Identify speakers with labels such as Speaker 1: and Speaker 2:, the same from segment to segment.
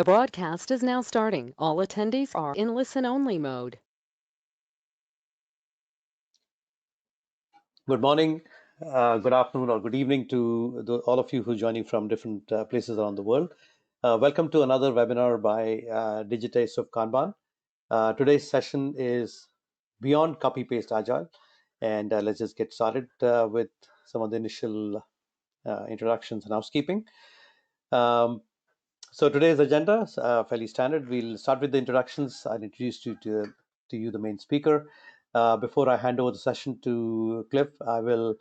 Speaker 1: The broadcast is now starting. All attendees are in listen-only mode.
Speaker 2: Good morning, good afternoon, or good evening to all of you who are joining from different places around the world. Welcome to another webinar by Digitize of Kanban. Today's session is Beyond Copy-Paste Agile, and let's just get started with some of the initial introductions and housekeeping. So today's agenda is fairly standard. We'll start with the introductions. I'll introduce you to you, the main speaker. Before I hand over the session to Cliff, I will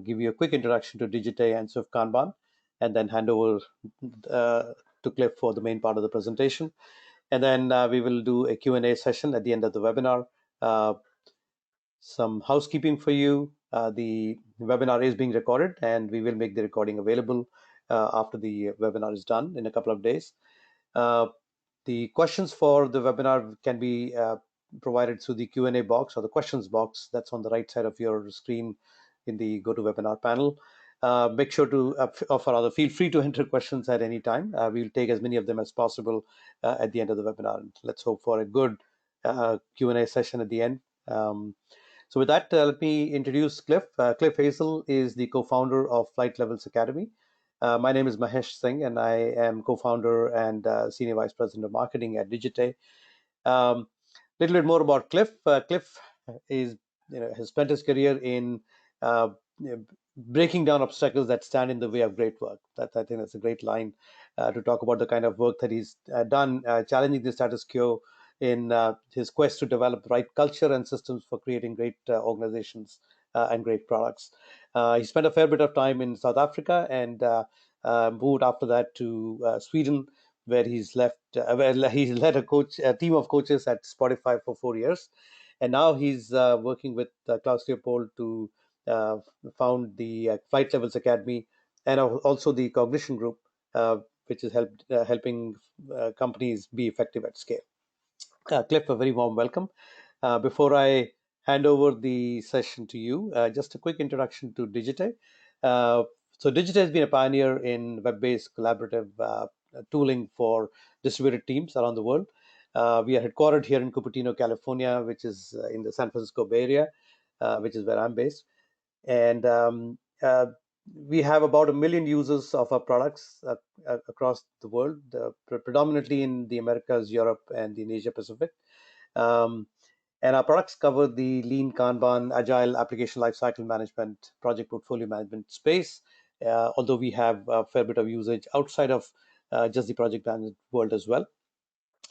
Speaker 2: give you a quick introduction to Digite and Swift Kanban, and then hand over to Cliff for the main part of the presentation. And then we will do a Q&A session at the end of the webinar. Some housekeeping for you. The webinar is being recorded, and we will make the recording available after the webinar is done in a couple of days. The questions for the webinar can be provided through the Q&A box or the questions box that's on the right side of your screen in the GoToWebinar panel. Make sure to, feel free to enter questions at any time. We'll take as many of them as possible at the end of the webinar. And let's hope for a good Q&A session at the end. So with that, let me introduce Cliff. Cliff Hazell is the co-founder of Flight Levels Academy. My name is Mahesh Singh, and I am co-founder and senior vice president of marketing at Digite. Little bit more about Cliff. Cliff is, has spent his career in breaking down obstacles that stand in the way of great work. I think that's a great line to talk about the kind of work that he's done, challenging the status quo in his quest to develop the right culture and systems for creating great organizations and great products. He spent a fair bit of time in South Africa and moved after that to Sweden, where he's left. He's led a team of coaches at Spotify for 4 years, and now he's working with Klaus Leopold to found the Flight Levels Academy and also the Cognition Group, which is helping companies be effective at scale. Cliff, a very warm welcome. Before I hand over the session to you, just a quick introduction to Digite. So Digite has been a pioneer in web-based collaborative tooling for distributed teams around the world. We are headquartered here in Cupertino, California, which is in the San Francisco Bay Area, which is where I'm based. And we have about 1 million users of our products across the world, predominantly in the Americas, Europe, and in Asia Pacific. And our products cover the lean Kanban, agile application lifecycle management, project portfolio management space, although we have a fair bit of usage outside of just the project management world as well.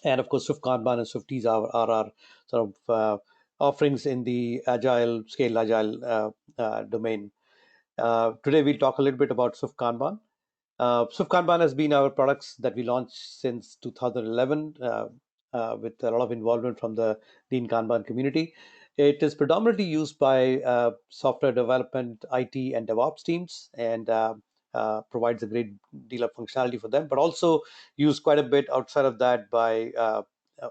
Speaker 2: And of course, Swift Kanban and Swifties are our sort of offerings in the agile, scale agile domain. Today, we'll talk a little bit about Swift Kanban. Swift Kanban has been our products that we launched since 2011 with a lot of involvement from the Lean Kanban community. It is predominantly used by software development, IT, and DevOps teams, and provides a great deal of functionality for them, but also used quite a bit outside of that by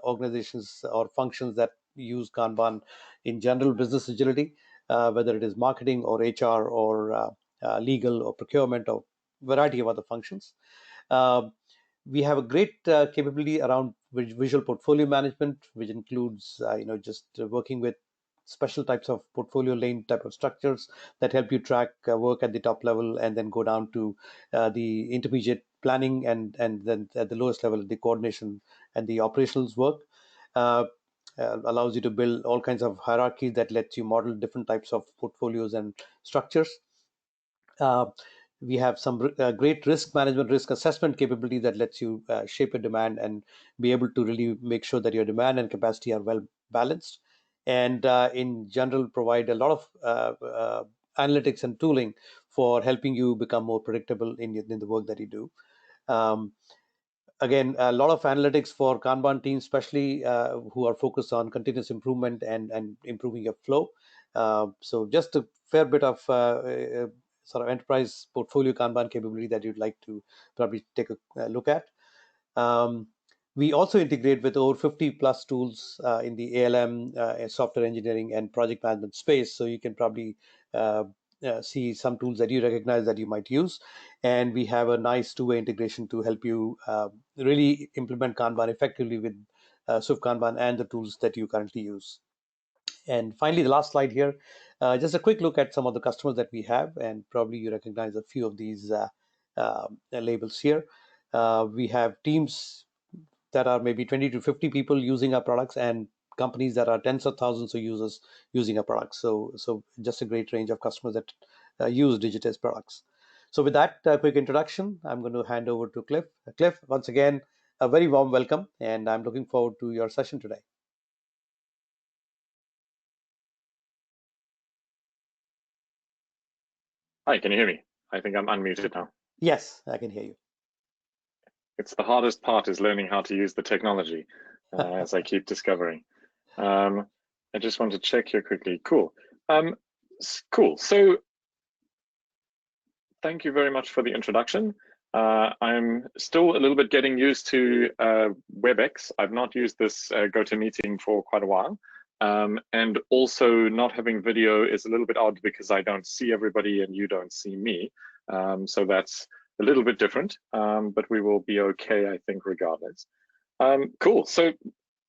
Speaker 2: organizations or functions that use Kanban in general business agility, whether it is marketing or HR or legal or procurement or variety of other functions. We have a great capability around visual portfolio management, which includes just working with special types of portfolio lane type of structures that help you track work at the top level and then go down to the intermediate planning and then at the lowest level the coordination and the operations work. Allows you to build all kinds of hierarchies that lets you model different types of portfolios and structures. We have some great risk management, risk assessment capability that lets you shape a demand and be able to really make sure that your demand and capacity are well balanced. And in general, provide a lot of analytics and tooling for helping you become more predictable in the work that you do. Again, a lot of analytics for Kanban teams, especially who are focused on continuous improvement and improving your flow. So just a fair bit of sort of enterprise portfolio Kanban capability that you'd like to probably take a look at. We also integrate with over 50 plus tools in the ALM, software engineering, and project management space. So you can probably see some tools that you recognize that you might use. And we have a nice two-way integration to help you really implement Kanban effectively with Swift Kanban and the tools that you currently use. And finally, the last slide here, just a quick look at some of the customers that we have, and probably you recognize a few of these labels here. We have teams that are maybe 20 to 50 people using our products, and companies that are tens of thousands of users using our products. So just a great range of customers that use Digitized products. So with that quick introduction, I'm going to hand over to Cliff. Cliff, once again, a very warm welcome, and I'm looking forward to your session today.
Speaker 3: Hi, can you hear me? I think I'm unmuted now.
Speaker 2: Yes, I can hear you.
Speaker 3: It's the hardest part is learning how to use the technology, as I keep discovering. I just want to check here quickly. Cool. Cool. So thank you very much for the introduction. I'm still a little bit getting used to WebEx. I've not used this GoToMeeting for quite a while. And also not having video is a little bit odd because I don't see everybody and you don't see me. So that's a little bit different, but we will be okay, I think, regardless. Cool, so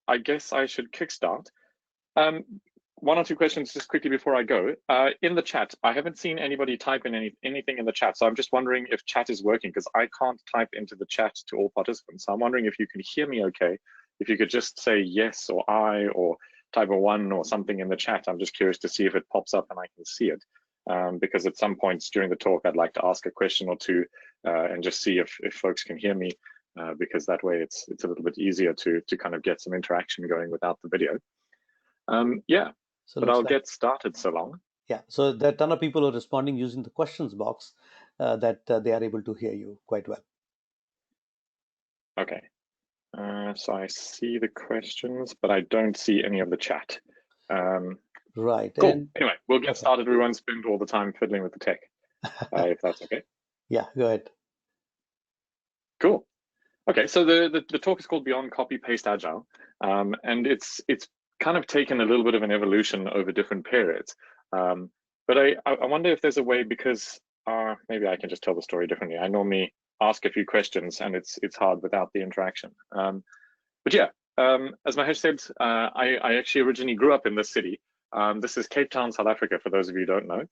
Speaker 3: I guess I should kickstart. One or two questions just quickly before I go. In the chat, I haven't seen anybody type in anything in the chat, so I'm just wondering if chat is working because I can't type into the chat to all participants. So I'm wondering if you can hear me okay. If you could just say yes or I or type a 1 or something in the chat. I'm just curious to see if it pops up and I can see it. Because at some points during the talk, I'd like to ask a question or two and just see if folks can hear me, because that way it's a little bit easier to kind of get some interaction going without the video. Yeah, so but I'll get started so long.
Speaker 2: Yeah, so there are a ton of people who are responding using the questions box that they are able to hear you quite well.
Speaker 3: Okay, so I see the questions, but I don't see any of the chat.
Speaker 2: Right.
Speaker 3: Cool. And, anyway, we'll get started. We won't spend all the time fiddling with the tech, if that's okay.
Speaker 2: Yeah, go ahead.
Speaker 3: Cool. Okay, so the talk is called Beyond Copy Paste Agile, and it's kind of taken a little bit of an evolution over different periods. But I wonder if there's a way, because maybe I can just tell the story differently. I normally ask a few questions, and it's hard without the interaction. But yeah, as Mahesh said, I actually originally grew up in this city. This is Cape Town, South Africa, for those of you who don't know.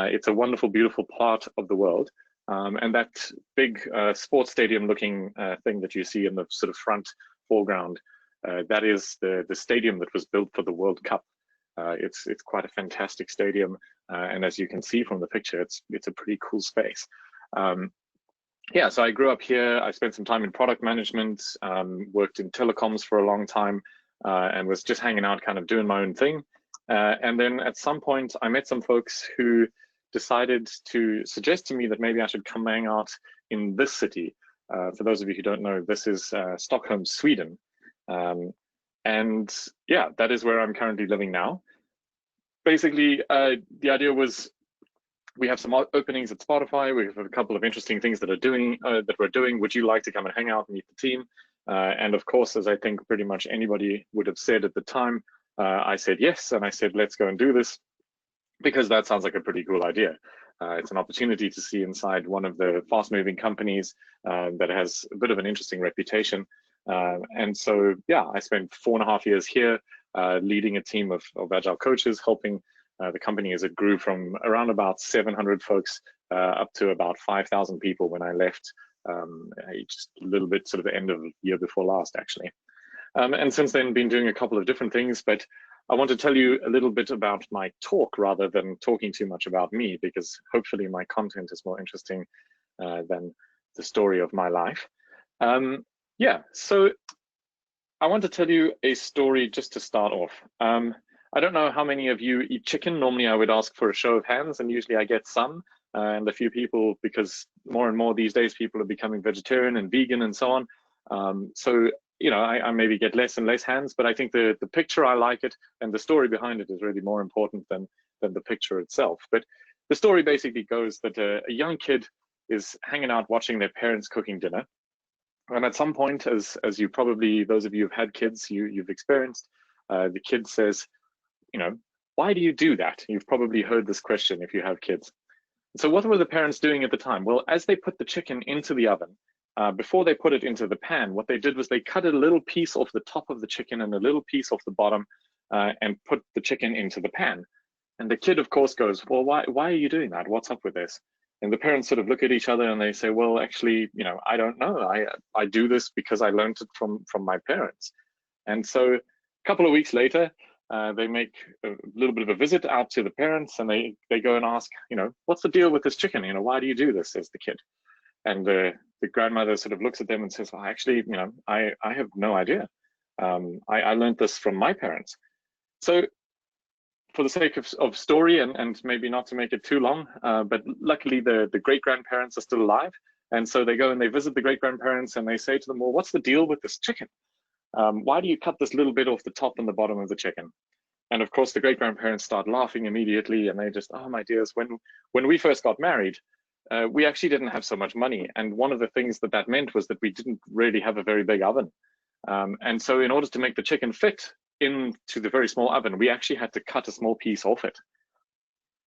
Speaker 3: It's a wonderful, beautiful part of the world. And that big sports stadium looking thing that you see in the sort of front foreground, that is the stadium that was built for the World Cup. It's quite a fantastic stadium. And as you can see from the picture, it's a pretty cool space. Yeah, so I grew up here. I spent some time in product management, worked in telecoms for a long time, and was just hanging out, kind of doing my own thing. And then at some point, I met some folks who decided to suggest to me that maybe I should come hang out in this city. For those of you who don't know, this is Stockholm, Sweden. And yeah, that is where I'm currently living now. Basically, the idea was we have some openings at Spotify. We have a couple of interesting things that we're doing. Would you like to come and hang out and meet the team? And of course, as I think pretty much anybody would have said at the time, I said yes, and I said, let's go and do this, because that sounds like a pretty cool idea. It's an opportunity to see inside one of the fast-moving companies that has a bit of an interesting reputation. And so, yeah, I spent 4.5 years here leading a team of Agile coaches, helping the company as it grew from around about 700 folks up to about 5,000 people when I left, just a little bit sort of the end of the year before last, actually. And since then, been doing a couple of different things, but I want to tell you a little bit about my talk rather than talking too much about me, because hopefully my content is more interesting than the story of my life. Yeah, so I want to tell you a story just to start off. I don't know how many of you eat chicken. Normally I would ask for a show of hands, and usually I get some, and a few people, because more and more these days people are becoming vegetarian and vegan and so on. So, you know, I maybe get less and less hands, but I think the picture, I like it, and the story behind it is really more important than the picture itself. But the story basically goes that a young kid is hanging out watching their parents cooking dinner. And at some point, as you probably, those of you who've had kids, you've experienced, the kid says, you know, why do you do that? You've probably heard this question if you have kids. So what were the parents doing at the time? Well, as they put the chicken into the oven, before they put it into the pan, what they did was they cut a little piece off the top of the chicken and a little piece off the bottom and put the chicken into the pan. And the kid, of course, goes, well, why are you doing that? What's up with this? And the parents sort of look at each other and they say, well, actually, I don't know. I do this because I learned it from my parents. And so a couple of weeks later, they make a little bit of a visit out to the parents, and they go and ask, what's the deal with this chicken? Why do you do this? Says the kid. And the grandmother sort of looks at them and says, well, actually, I have no idea. I learned this from my parents. So for the sake of story and maybe not to make it too long, but luckily the great-grandparents are still alive. And so they go and they visit the great-grandparents and they say to them, well, what's the deal with this chicken? Why do you cut this little bit off the top and the bottom of the chicken? And of course, the great-grandparents start laughing immediately, and they just, oh my dears, when we first got married, we actually didn't have so much money. And one of the things that meant was that we didn't really have a very big oven. And so in order to make the chicken fit into the very small oven, we actually had to cut a small piece off it.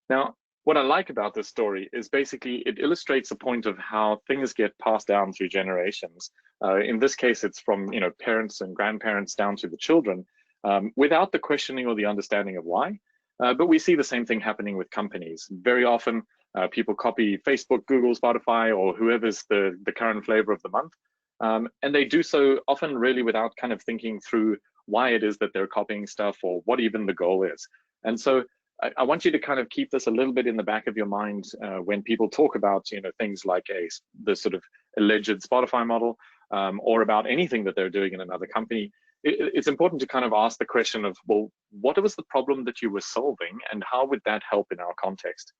Speaker 3: Now, what I like about this story is basically it illustrates the point of how things get passed down through generations. In this case, it's from parents and grandparents down to the children, without the questioning or the understanding of why. But we see the same thing happening with companies. Very often, people copy Facebook, Google, Spotify, or whoever's the current flavor of the month. And they do so often really without kind of thinking through why it is that they're copying stuff or what even the goal is. And so I want you to kind of keep this a little bit in the back of your mind when people talk about things like the sort of alleged Spotify model or about anything that they're doing in another company. It's important to kind of ask the question of, well, what was the problem that you were solving and how would that help in our context?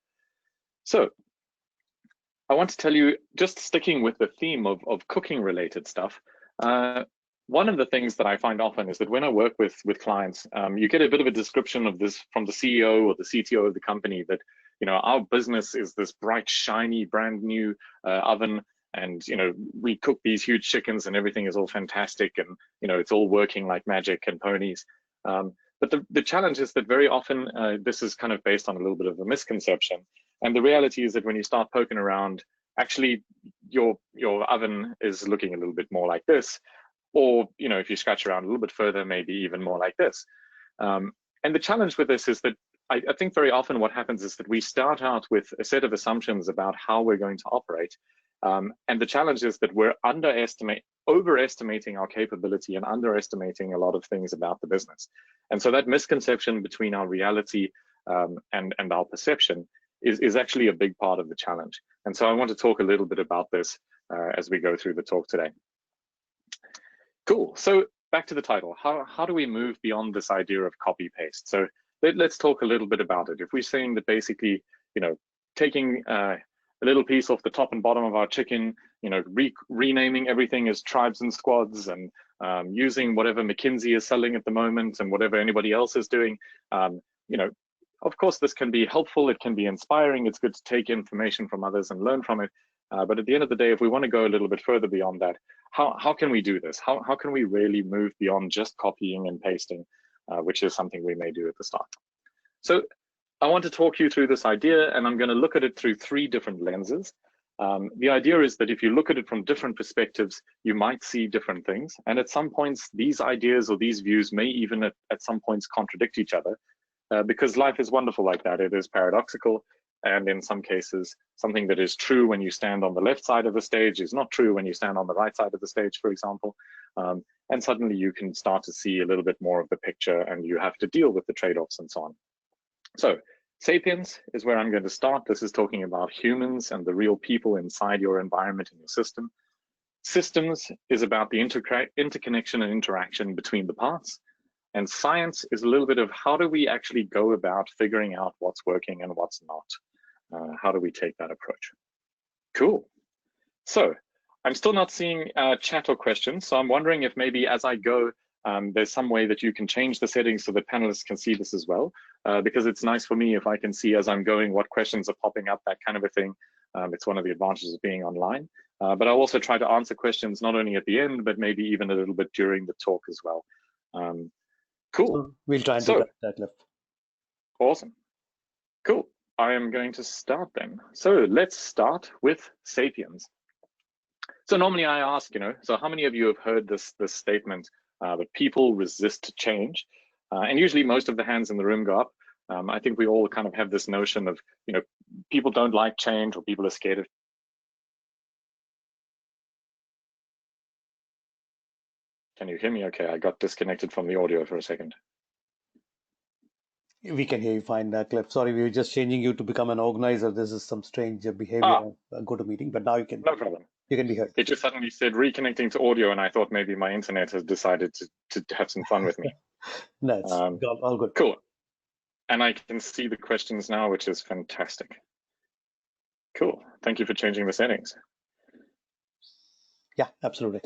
Speaker 3: So I want to tell you, just sticking with the theme of cooking related stuff, one of the things that I find often is that when I work with clients, you get a bit of a description of this from the CEO or the CTO of the company that, our business is this bright, shiny, brand new oven, and, we cook these huge chickens and everything is all fantastic and, it's all working like magic and ponies. But the challenge is that very often this is kind of based on a little bit of a misconception. And the reality is that when you start poking around, actually your oven is looking a little bit more like this. Or, if you scratch around a little bit further, maybe even more like this. And the challenge with this is that I think very often what happens is that we start out with a set of assumptions about how we're going to operate. And the challenge is that we're overestimating our capability and underestimating a lot of things about the business. And so that misconception between our reality and our perception is actually a big part of the challenge. And so I want to talk a little bit about this as we go through the talk today. Cool. So back to the title. How do we move beyond this idea of copy paste? So let's talk a little bit about it. If we're saying that basically, taking a little piece off the top and bottom of our chicken, renaming everything as tribes and squads, and using whatever McKinsey is selling at the moment and whatever anybody else is doing, of course, this can be helpful. It can be inspiring. It's good to take information from others and learn from it. But at the end of the day, if we want to go a little bit further beyond that, how can we do this? How can we really move beyond just copying and pasting, which is something we may do at the start? So I want to talk you through this idea, and I'm going to look at it through 3 different lenses. The idea is that if you look at it from different perspectives, you might see different things. And at some points, these ideas or these views may even at some points contradict each other, because life is wonderful like that. It is paradoxical. And in some cases, something that is true when you stand on the left side of the stage is not true when you stand on the right side of the stage, for example. And suddenly you can start to see a little bit more of the picture and you have to deal with the trade-offs and so on. So Sapiens is where I'm going to start. This is talking about humans and the real people inside your environment and your system. Systems is about the interconnection and interaction between the parts. And science is a little bit of how do we actually go about figuring out what's working and what's not? How do we take that approach? Cool. So I'm still not seeing chat or questions. So I'm wondering if maybe as I go, there's some way that you can change the settings so that panelists can see this as well. Because it's nice for me if I can see as I'm going what questions are popping up, that kind of a thing. It's one of the advantages of being online. But I'll also try to answer questions not only at the end, but maybe even a little bit during the talk as well. Cool.
Speaker 2: So we'll try and do that, Cliff.
Speaker 3: Awesome. Cool. I am going to start then. So let's start with Sapiens. So normally I ask, so how many of you have heard this statement that people resist change? And usually most of the hands in the room go up. I think we all kind of have this notion of, people don't like change or people are scared of. Can you hear me okay? I got disconnected from the audio for a second.
Speaker 2: We can hear you fine, Cliff. Sorry, we were just changing you to become an organizer. This is some strange behavior of GoToMeeting, but now you can.
Speaker 3: No problem.
Speaker 2: You can be heard.
Speaker 3: It just suddenly said reconnecting to audio, and I thought maybe my internet has decided to have some fun with me.
Speaker 2: No, it's all good.
Speaker 3: Cool. And I can see the questions now, which is fantastic. Cool. Thank you for changing the settings.
Speaker 2: Yeah, absolutely.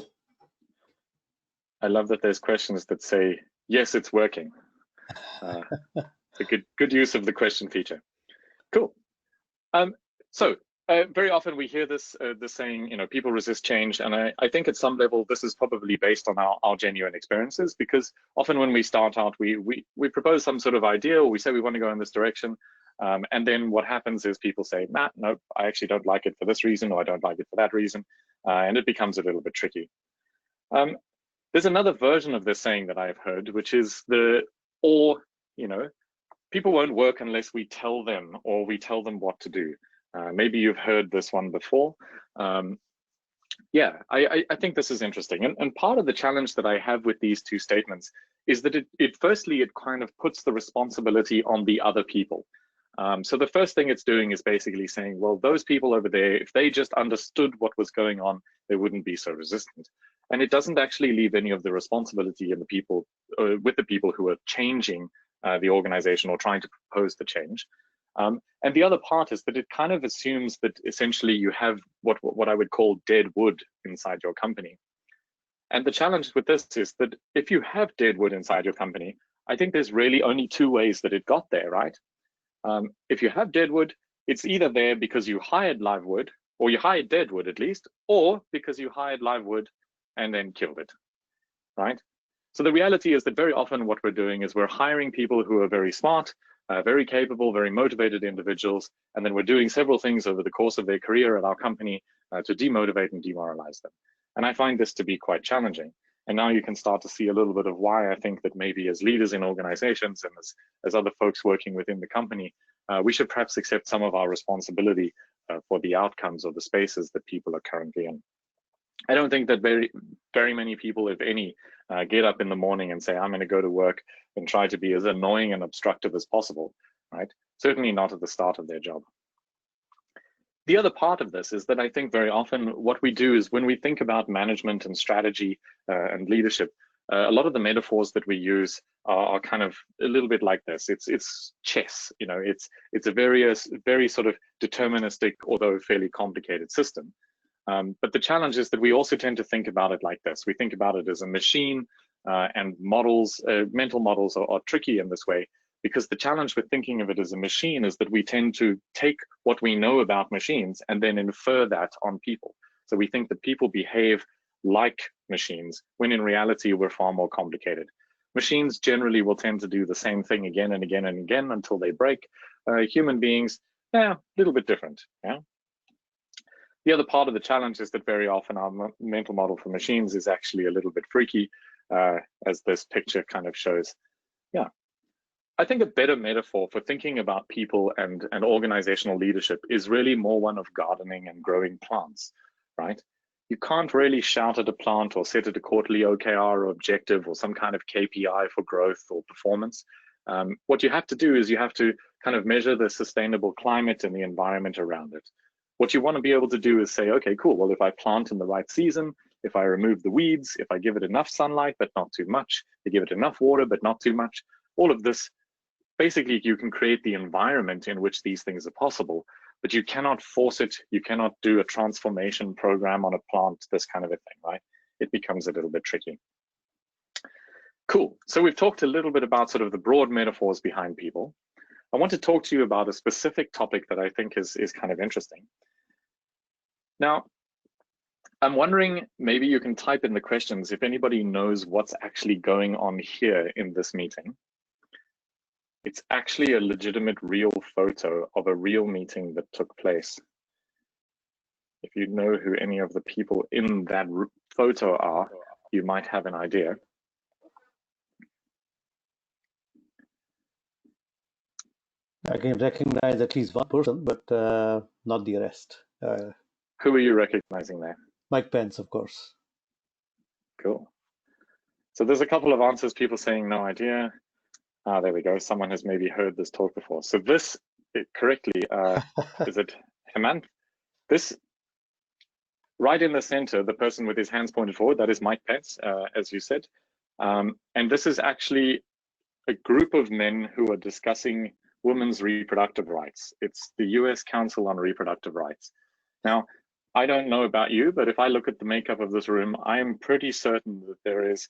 Speaker 3: I love that there's questions that say, yes, it's working. It's a good use of the question feature. Cool. So very often we hear this saying, people resist change. And I think at some level, this is probably based on our genuine experiences, because often when we start out, we propose some sort of idea, or we say we want to go in this direction. And then what happens is people say, no, I actually don't like it for this reason, or I don't like it for that reason. And it becomes a little bit tricky. There's another version of this saying that I've heard, which is people won't work unless we tell them, or we tell them what to do. Maybe you've heard this one before. Yeah, I think this is interesting. And part of the challenge that I have with these two statements is that firstly, it kind of puts the responsibility on the other people. So the first thing it's doing is basically saying, well, those people over there, if they just understood what was going on, they wouldn't be so resistant. And it doesn't actually leave any of the responsibility in the people, with the people who are changing the organization or trying to propose the change. And the other part is that it kind of assumes that essentially you have what I would call dead wood inside your company. And the challenge with this is that if you have dead wood inside your company, I think there's really only two ways that it got there, right? If you have dead wood, it's either there because you hired live wood, or you hired dead wood at least, or because you hired live wood and then killed it, right? So the reality is that very often what we're doing is we're hiring people who are very smart, very capable, very motivated individuals, and then we're doing several things over the course of their career at our company to demotivate and demoralize them. And I find this to be quite challenging. And now you can start to see a little bit of why I think that maybe as leaders in organizations and as other folks working within the company, we should perhaps accept some of our responsibility for the outcomes of the spaces that people are currently in. I don't think that very many people, if any, get up in the morning and say, I'm going to go to work and try to be as annoying and obstructive as possible, right? Certainly not at the start of their job. The other part of this is that I think very often what we do is when we think about management and strategy and leadership, a lot of the metaphors that we use are kind of a little bit like this. It's chess, it's a very sort of deterministic, although fairly complicated system. But the challenge is that we also tend to think about it like this. We think about it as a machine, and models, mental models are tricky in this way, because the challenge with thinking of it as a machine is that we tend to take what we know about machines and then infer that on people. So we think that people behave like machines, when in reality we're far more complicated. Machines generally will tend to do the same thing again and again and again until they break. Human beings, a little bit different. Yeah. The other part of the challenge is that very often our mental model for machines is actually a little bit freaky, as this picture kind of shows. Yeah. I think a better metaphor for thinking about people and organizational leadership is really more one of gardening and growing plants, right? You can't really shout at a plant or set it a quarterly OKR or objective or some kind of KPI for growth or performance. What you have to do is you have to kind of measure the sustainable climate and the environment around it. What you want to be able to do is say, okay, cool, well, if I plant in the right season, if I remove the weeds, if I give it enough sunlight, but not too much, I give it enough water, but not too much, all of this, basically you can create the environment in which these things are possible, but you cannot force it. You cannot do a transformation program on a plant, this kind of a thing, right? It becomes a little bit tricky. Cool, so we've talked a little bit about sort of the broad metaphors behind people. I want to talk to you about a specific topic that I think is kind of interesting. Now, I'm wondering, maybe you can type in the questions if anybody knows what's actually going on here in this meeting. It's actually a legitimate real photo of a real meeting that took place. If you know who any of the people in that photo are, you might have an idea.
Speaker 2: I can recognize at least one person, but not the rest.
Speaker 3: Who are you recognizing there?
Speaker 2: Mike Pence, of course.
Speaker 3: Cool. So there's a couple of answers, people saying no idea. Ah, there we go. Someone has maybe heard this talk before. So this, correctly, is it Hemant? This, right in the center, the person with his hands pointed forward, that is Mike Pence, as you said. And this is actually a group of men who are discussing women's reproductive rights. It's the US Council on Reproductive Rights. Now, I don't know about you, but if I look at the makeup of this room, I am pretty certain that there is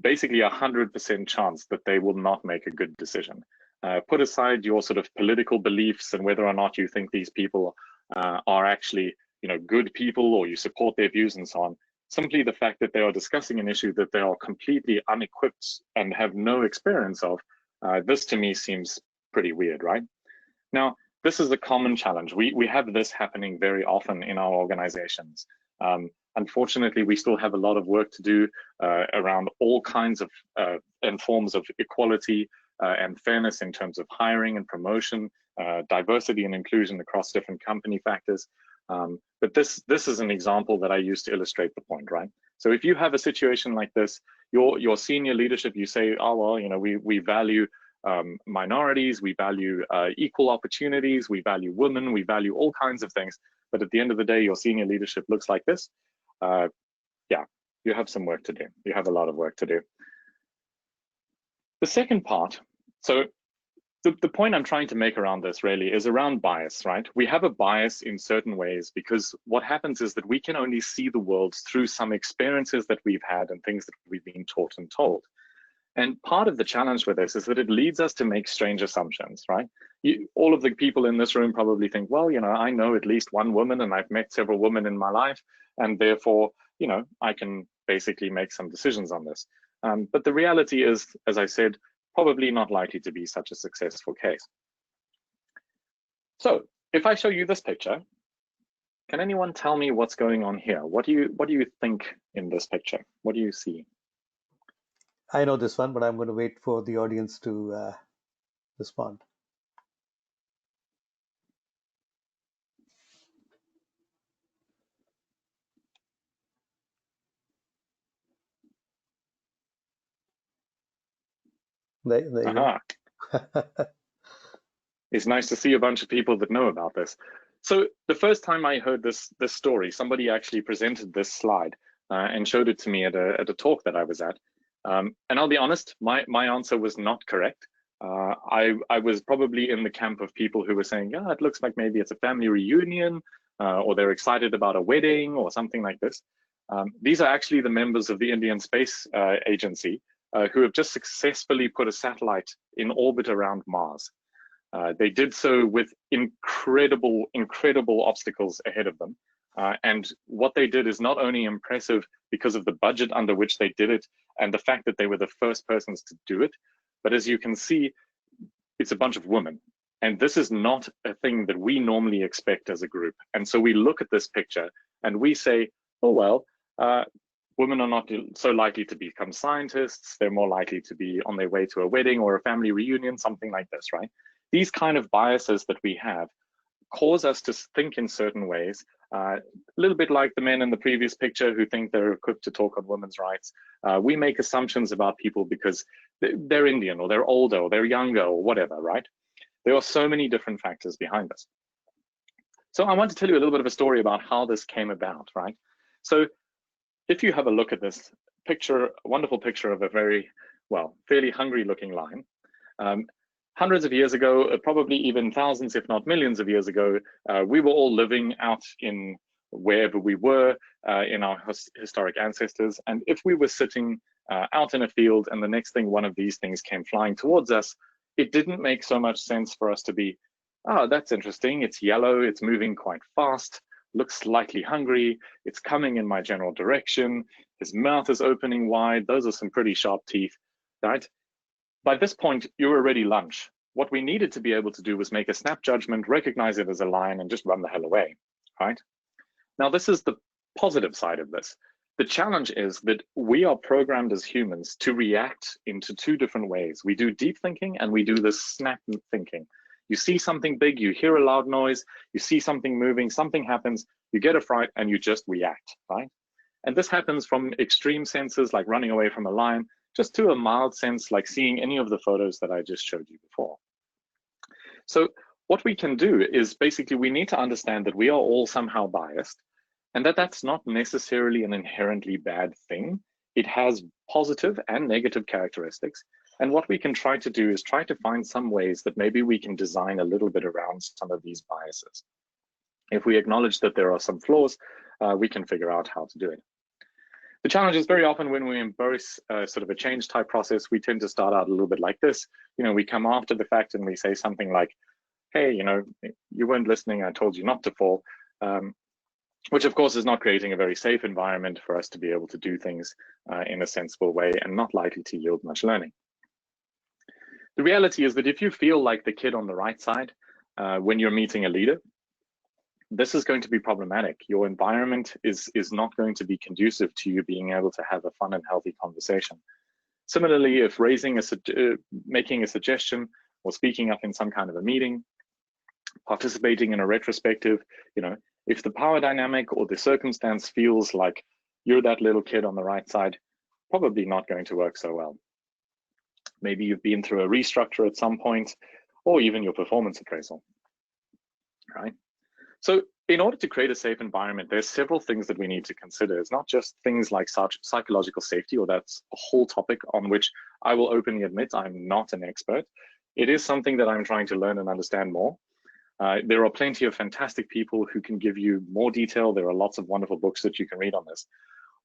Speaker 3: basically 100% chance that they will not make a good decision. Put aside your sort of political beliefs and whether or not you think these people are actually, good people, or you support their views and so on. Simply the fact that they are discussing an issue that they are completely unequipped and have no experience of, this to me seems pretty weird, right? Now, this is a common challenge. We have this happening very often in our organizations. Unfortunately, we still have a lot of work to do around all kinds of and forms of equality and fairness in terms of hiring and promotion, diversity and inclusion across different company factors. But this is an example that I use to illustrate the point, right? So if you have a situation like this, your senior leadership, you say, oh, well, we value minorities, we value equal opportunities, we value women, we value all kinds of things. But at the end of the day, your senior leadership looks like this. Yeah, you have some work to do. You have a lot of work to do. The second part, so the point I'm trying to make around this really is around bias, right? We have a bias in certain ways because what happens is that we can only see the world through some experiences that we've had and things that we've been taught and told. And part of the challenge with this is that it leads us to make strange assumptions, right? All of the people in this room probably think, well, I know at least one woman and I've met several women in my life, and therefore, I can basically make some decisions on this. But the reality is, as I said, probably not likely to be such a successful case. So if I show you this picture, can anyone tell me what's going on here? What do you think in this picture? What do you see?
Speaker 2: I know this one, but I'm going to wait for the audience to respond. There you go.
Speaker 3: It's nice to see a bunch of people that know about this. So the first time I heard this story, somebody actually presented this slide and showed it to me at a talk that I was at. And I'll be honest, my answer was not correct. I was probably in the camp of people who were saying, yeah, it looks like maybe it's a family reunion, or they're excited about a wedding or something like this. These are actually the members of the Indian Space Agency who have just successfully put a satellite in orbit around Mars. They did so with incredible obstacles ahead of them. And what they did is not only impressive because of the budget under which they did it and the fact that they were the first persons to do it, but as you can see, it's a bunch of women. And this is not a thing that we normally expect as a group. And so we look at this picture and we say, oh, well, women are not so likely to become scientists. They're more likely to be on their way to a wedding or a family reunion, something like this, right? These kind of biases that we have cause us to think in certain ways, a little bit like the men in the previous picture who think they're equipped to talk on women's rights. We make assumptions about people because they're Indian or they're older or they're younger or whatever, right? There are so many different factors behind this. So I want to tell you a little bit of a story about how this came about, right? So if you have a look at this picture, a wonderful picture of a very, well, fairly hungry looking lion. Hundreds of years ago, probably even thousands, if not millions of years ago, we were all living out in wherever we were in our historic ancestors. And if we were sitting out in a field and the next thing one of these things came flying towards us, it didn't make so much sense for us to be, oh, that's interesting. It's yellow, it's moving quite fast, looks slightly hungry, it's coming in my general direction, his mouth is opening wide, those are some pretty sharp teeth, right? By this point, you're already lunch. What we needed to be able to do was make a snap judgment, recognize it as a lion, and just run the hell away, right? Now, this is the positive side of this. The challenge is that we are programmed as humans to react into two different ways. We do deep thinking and we do this snap thinking. You see something big, you hear a loud noise, you see something moving, something happens, you get a fright and you just react, right? And this happens from extreme senses like running away from a lion, just to a mild sense like seeing any of the photos that I just showed you before. So what we can do is basically we need to understand that we are all somehow biased, and that's not necessarily an inherently bad thing. It has positive and negative characteristics. And what we can try to do is try to find some ways that maybe we can design a little bit around some of these biases. If we acknowledge that there are some flaws, we can figure out how to do it. The challenge is very often when we embrace sort of a change type process, we tend to start out a little bit like this. We come after the fact and we say something like, hey, you weren't listening, I told you not to fall. Which of course is not creating a very safe environment for us to be able to do things in a sensible way and not likely to yield much learning. The reality is that if you feel like the kid on the right side when you're meeting a leader, this is going to be problematic. Your environment is not going to be conducive to you being able to have a fun and healthy conversation. Similarly, if making a suggestion or speaking up in some kind of a meeting, participating in a retrospective, if the power dynamic or the circumstance feels like you're that little kid on the right side, probably not going to work so well. Maybe you've been through a restructure at some point, or even your performance appraisal, right? So in order to create a safe environment, there's several things that we need to consider. It's not just things like psychological safety, or that's a whole topic on which I will openly admit I'm not an expert. It is something that I'm trying to learn and understand more. There are plenty of fantastic people who can give you more detail. There are lots of wonderful books that you can read on this.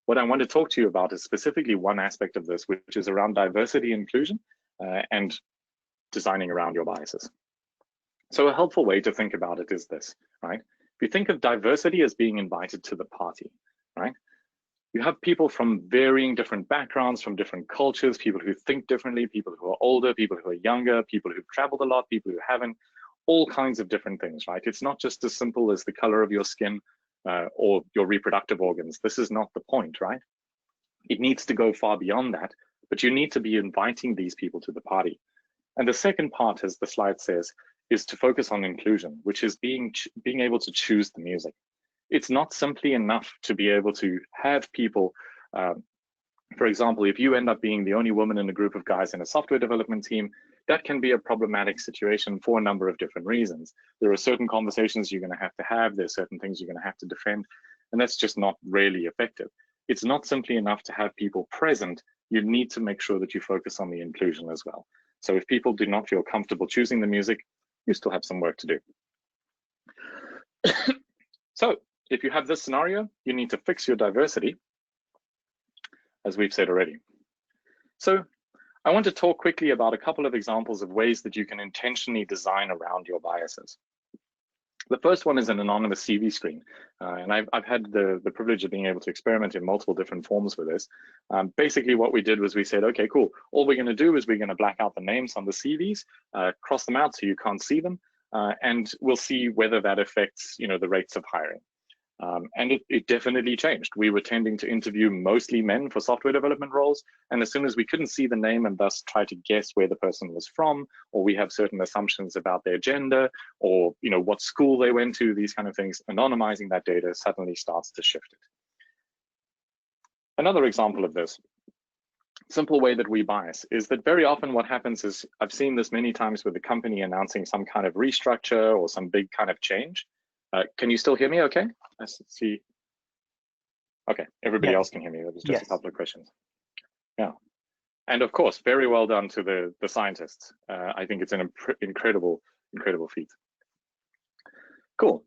Speaker 3: What I want to talk to you about is specifically one aspect of this, which is around diversity and inclusion and designing around your biases. So a helpful way to think about it is this, right? If you think of diversity as being invited to the party, right? You have people from varying different backgrounds, from different cultures, people who think differently, people who are older, people who are younger, people who've traveled a lot, people who haven't, all kinds of different things, right? It's not just as simple as the color of your skin or your reproductive organs. This is not the point, right? It needs to go far beyond that, but you need to be inviting these people to the party. And the second part, as the slide says, is to focus on inclusion, which is being able to choose the music. It's not simply enough to be able to have people, for example, if you end up being the only woman in a group of guys in a software development team, that can be a problematic situation for a number of different reasons. There are certain conversations you're going to have. There's certain things you're going to have to defend, and that's just not really effective. It's not simply enough to have people present. You need to make sure that you focus on the inclusion as well. So if people do not feel comfortable choosing the music, you still have some work to do. So if you have this scenario, you need to fix your diversity, as we've said already. So I want to talk quickly about a couple of examples of ways that you can intentionally design around your biases. The first one is an anonymous CV screen. And I've had the privilege of being able to experiment in multiple different forms with this. Basically, what we did was we said, okay, cool. All we're going to do is we're going to black out the names on the CVs, cross them out so you can't see them, and we'll see whether that affects, the rates of hiring. And it definitely changed. We were tending to interview mostly men for software development roles. And as soon as we couldn't see the name and thus try to guess where the person was from, or we have certain assumptions about their gender, or what school they went to, these kind of things, anonymizing that data suddenly starts to shift it. Another example of this simple way that we bias is that very often what happens is, I've seen this many times with the company announcing some kind of restructure or some big kind of change. Can you still hear me okay? Let's see. Okay, everybody else can hear me. There was just a couple of questions. Yeah. And of course, very well done to the scientists. I think it's an incredible feat. Cool.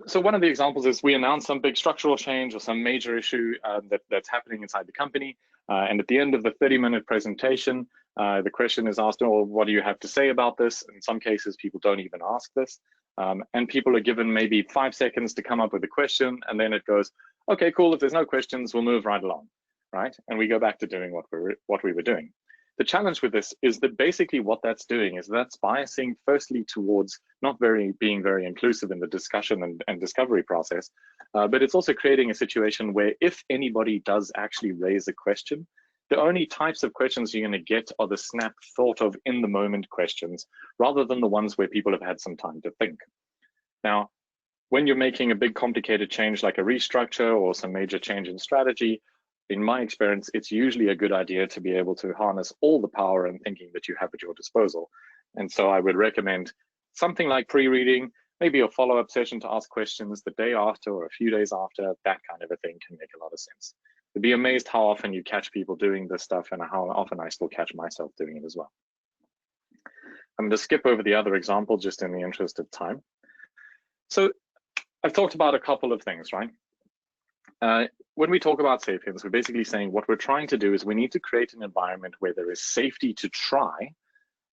Speaker 3: So one of the examples is we announced some big structural change or some major issue that's happening inside the company. And at the end of the 30-minute presentation, the question is asked, well, what do you have to say about this? In some cases, people don't even ask this. And people are given maybe 5 seconds to come up with a question, and then it goes, okay, cool, if there's no questions, we'll move right along, right? And we go back to doing what we were doing. The challenge with this is that basically what that's doing is that's biasing firstly towards not being very inclusive in the discussion and discovery process, but it's also creating a situation where if anybody does actually raise a question, the only types of questions you're going to get are the snap thought of in the moment questions, rather than the ones where people have had some time to think. Now, when you're making a big complicated change like a restructure or some major change in strategy, in my experience, it's usually a good idea to be able to harness all the power and thinking that you have at your disposal. And so I would recommend something like pre-reading, maybe a follow-up session to ask questions the day after or a few days after. That kind of a thing can make a lot of sense. You'd be amazed how often you catch people doing this stuff and how often I still catch myself doing it as well. I'm going to skip over the other example just in the interest of time. So I've talked about a couple of things, right? When we talk about Sapiens, we're basically saying what we're trying to do is we need to create an environment where there is safety to try,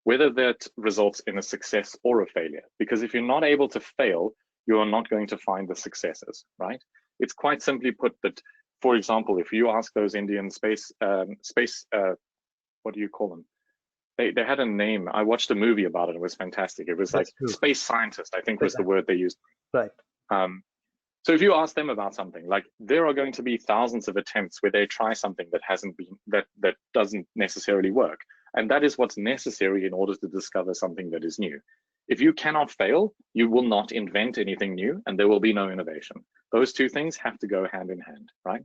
Speaker 3: whether that results in a success or a failure. Because if you're not able to fail, you are not going to find the successes, right? It's quite simply put that, for example, if you ask those Indian space, what do you call them? They had a name. I watched a movie about it. It was fantastic. It was like space scientist, I think was the word they used.
Speaker 2: Right.
Speaker 3: So if you ask them about something, like there are going to be thousands of attempts where they try something that hasn't been, that doesn't necessarily work. And that is what's necessary in order to discover something that is new. If you cannot fail, you will not invent anything new and there will be no innovation. Those two things have to go hand in hand, right?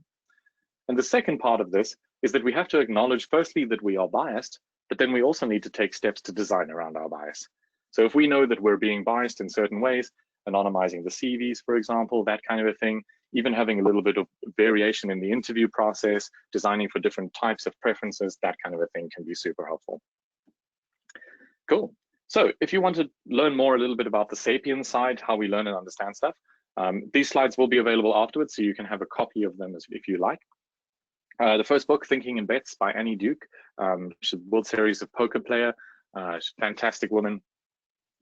Speaker 3: And the second part of this is that we have to acknowledge firstly that we are biased, but then we also need to take steps to design around our bias. So if we know that we're being biased in certain ways, anonymizing the CVs, for example, that kind of a thing, even having a little bit of variation in the interview process, designing for different types of preferences, that kind of a thing can be super helpful. Cool. So if you want to learn more a little bit about the Sapiens side, how we learn and understand stuff, these slides will be available afterwards, so you can have a copy of them if you like. The first book, Thinking in Bets by Annie Duke, she's a World Series of poker player, she's a fantastic woman,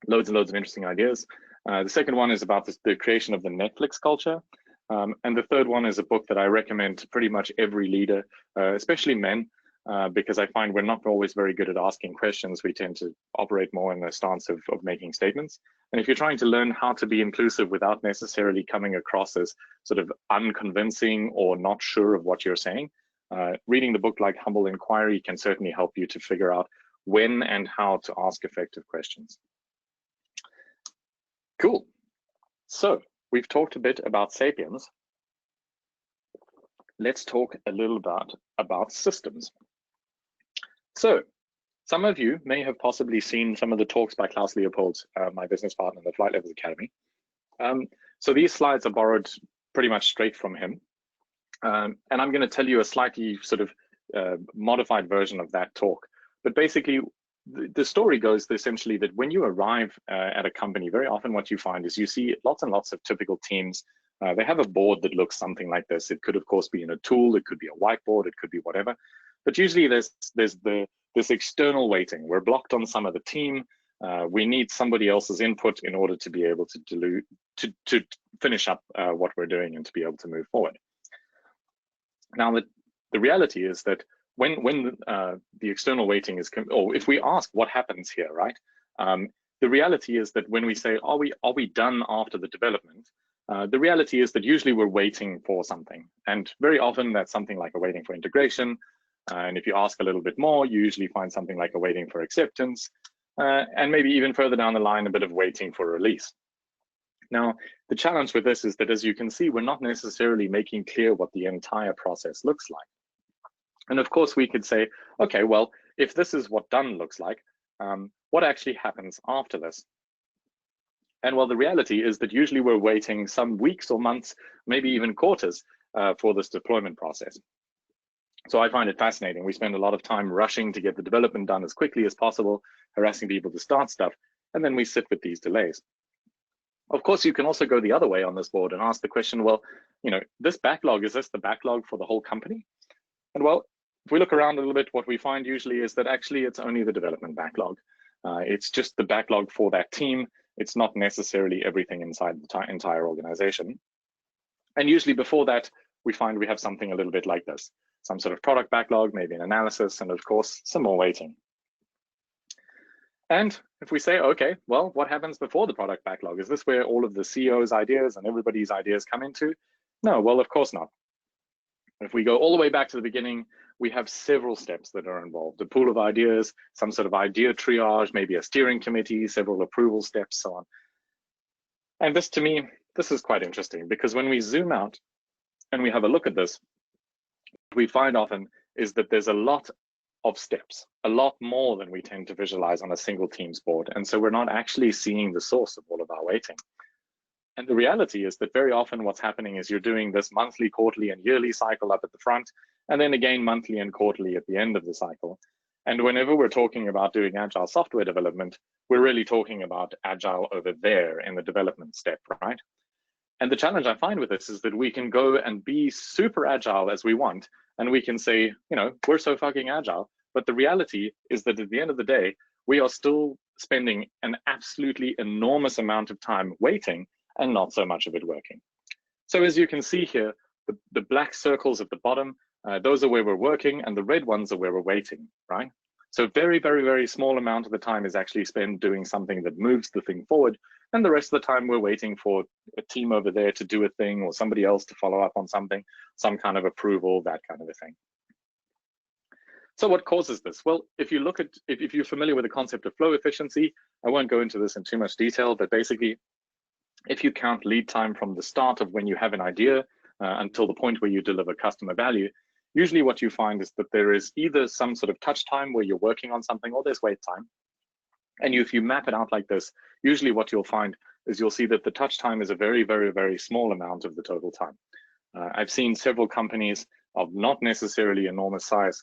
Speaker 3: loads and loads of interesting ideas. The second one is about the creation of the Netflix culture. And the third one is a book that I recommend to pretty much every leader, especially men, because I find we're not always very good at asking questions. We tend to operate more in the stance of making statements. And if you're trying to learn how to be inclusive without necessarily coming across as sort of unconvincing or not sure of what you're saying, reading the book like Humble Inquiry can certainly help you to figure out when and how to ask effective questions. Cool. So we've talked a bit about Sapiens. Let's talk a little about systems. So some of you may have possibly seen some of the talks by Klaus Leopold, my business partner in the Flight Levels Academy. So these slides are borrowed pretty much straight from him. And I'm going to tell you a slightly sort of modified version of that talk. But basically, the story goes essentially that when you arrive at a company, very often what you find is you see lots and lots of typical teams. They have a board that looks something like this. It could, of course, be in a tool. It could be a whiteboard. It could be whatever. But usually there's this external weighting. We're blocked on some of the team. We need somebody else's input in order to be able to finish up what we're doing and to be able to move forward. Now, the reality is that when the external weighting is, or if we ask what happens here, right? The reality is that when we say, are we done after the development? The reality is that usually we're waiting for something. And very often that's something like a waiting for integration. And if you ask a little bit more, you usually find something like a waiting for acceptance. And maybe even further down the line, a bit of waiting for release. Now, the challenge with this is that, as you can see, we're not necessarily making clear what the entire process looks like. And of course, we could say, okay, well, if this is what done looks like, what actually happens after this? And well, the reality is that usually we're waiting some weeks or months, maybe even quarters for this deployment process. So I find it fascinating. We spend a lot of time rushing to get the development done as quickly as possible, harassing people to start stuff, and then we sit with these delays. Of course, you can also go the other way on this board and ask the question, well, this backlog, is this the backlog for the whole company? And well, if we look around a little bit, what we find usually is that actually it's only the development backlog. It's just the backlog for that team. It's not necessarily everything inside the entire organization. And usually before that, we find we have something a little bit like this. some sort of product backlog, maybe an analysis, and of course, some more waiting. And if we say, okay, well, what happens before the product backlog? Is this where all of the CEO's ideas and everybody's ideas come into? No, well, of course not. If we go all the way back to the beginning, we have several steps that are involved: a pool of ideas, some sort of idea triage, maybe a steering committee, several approval steps, so on. And this, to me, this is quite interesting, because when we zoom out and we have a look at this, what we find often is that there's a lot of steps, a lot more than we tend to visualize on a single Teams board. And so we're not actually seeing the source of all of our waiting. And the reality is that very often what's happening is you're doing this monthly, quarterly, and yearly cycle up at the front, and then again monthly and quarterly at the end of the cycle. And whenever we're talking about doing Agile software development, we're really talking about Agile over there in the development step, right? And the challenge I find with this is that we can go and be super Agile as we want, and we can say, you know, we're so fucking Agile. But the reality is that at the end of the day, we are still spending an absolutely enormous amount of time waiting and not so much of it working. So as you can see here, the black circles at the bottom, those are where we're working, and the red ones are where we're waiting, right? So very, very, very small amount of the time is actually spent doing something that moves the thing forward, and the rest of the time we're waiting for a team over there to do a thing, or somebody else to follow up on something, some kind of approval, that kind of a thing. So what causes this? Well, if you're familiar with the concept of flow efficiency, I won't go into this in too much detail, but basically, if you count lead time from the start of when you have an idea until the point where you deliver customer value, usually what you find is that there is either some sort of touch time where you're working on something, or there's wait time. And if you map it out like this, usually what you'll find is you'll see that the touch time is a very, very, very small amount of the total time. I've seen several companies of not necessarily enormous size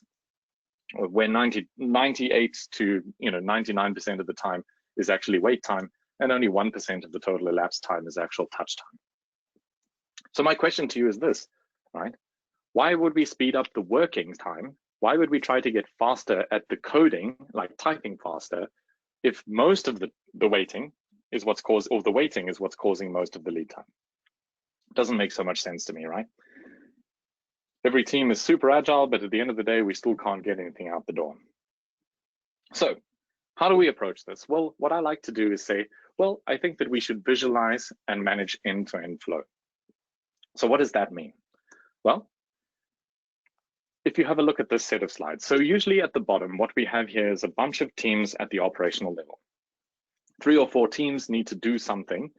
Speaker 3: where 98 to 99% of the time is actually wait time, and only 1% of the total elapsed time is actual touch time. So my question to you is this, right? Why would we speed up the working time? Why would we try to get faster at the coding, like typing faster, if most of the waiting is what's causing most of the lead time? It doesn't make so much sense to me, right? Every team is super agile, but at the end of the day, we still can't get anything out the door. So how do we approach this? Well, what I like to do is say, well, I think that we should visualize and manage end-to-end flow. So what does that mean? Well, if you have a look at this set of slides, so usually at the bottom, what we have here is a bunch of teams at the operational level. 3 or 4 teams need to do something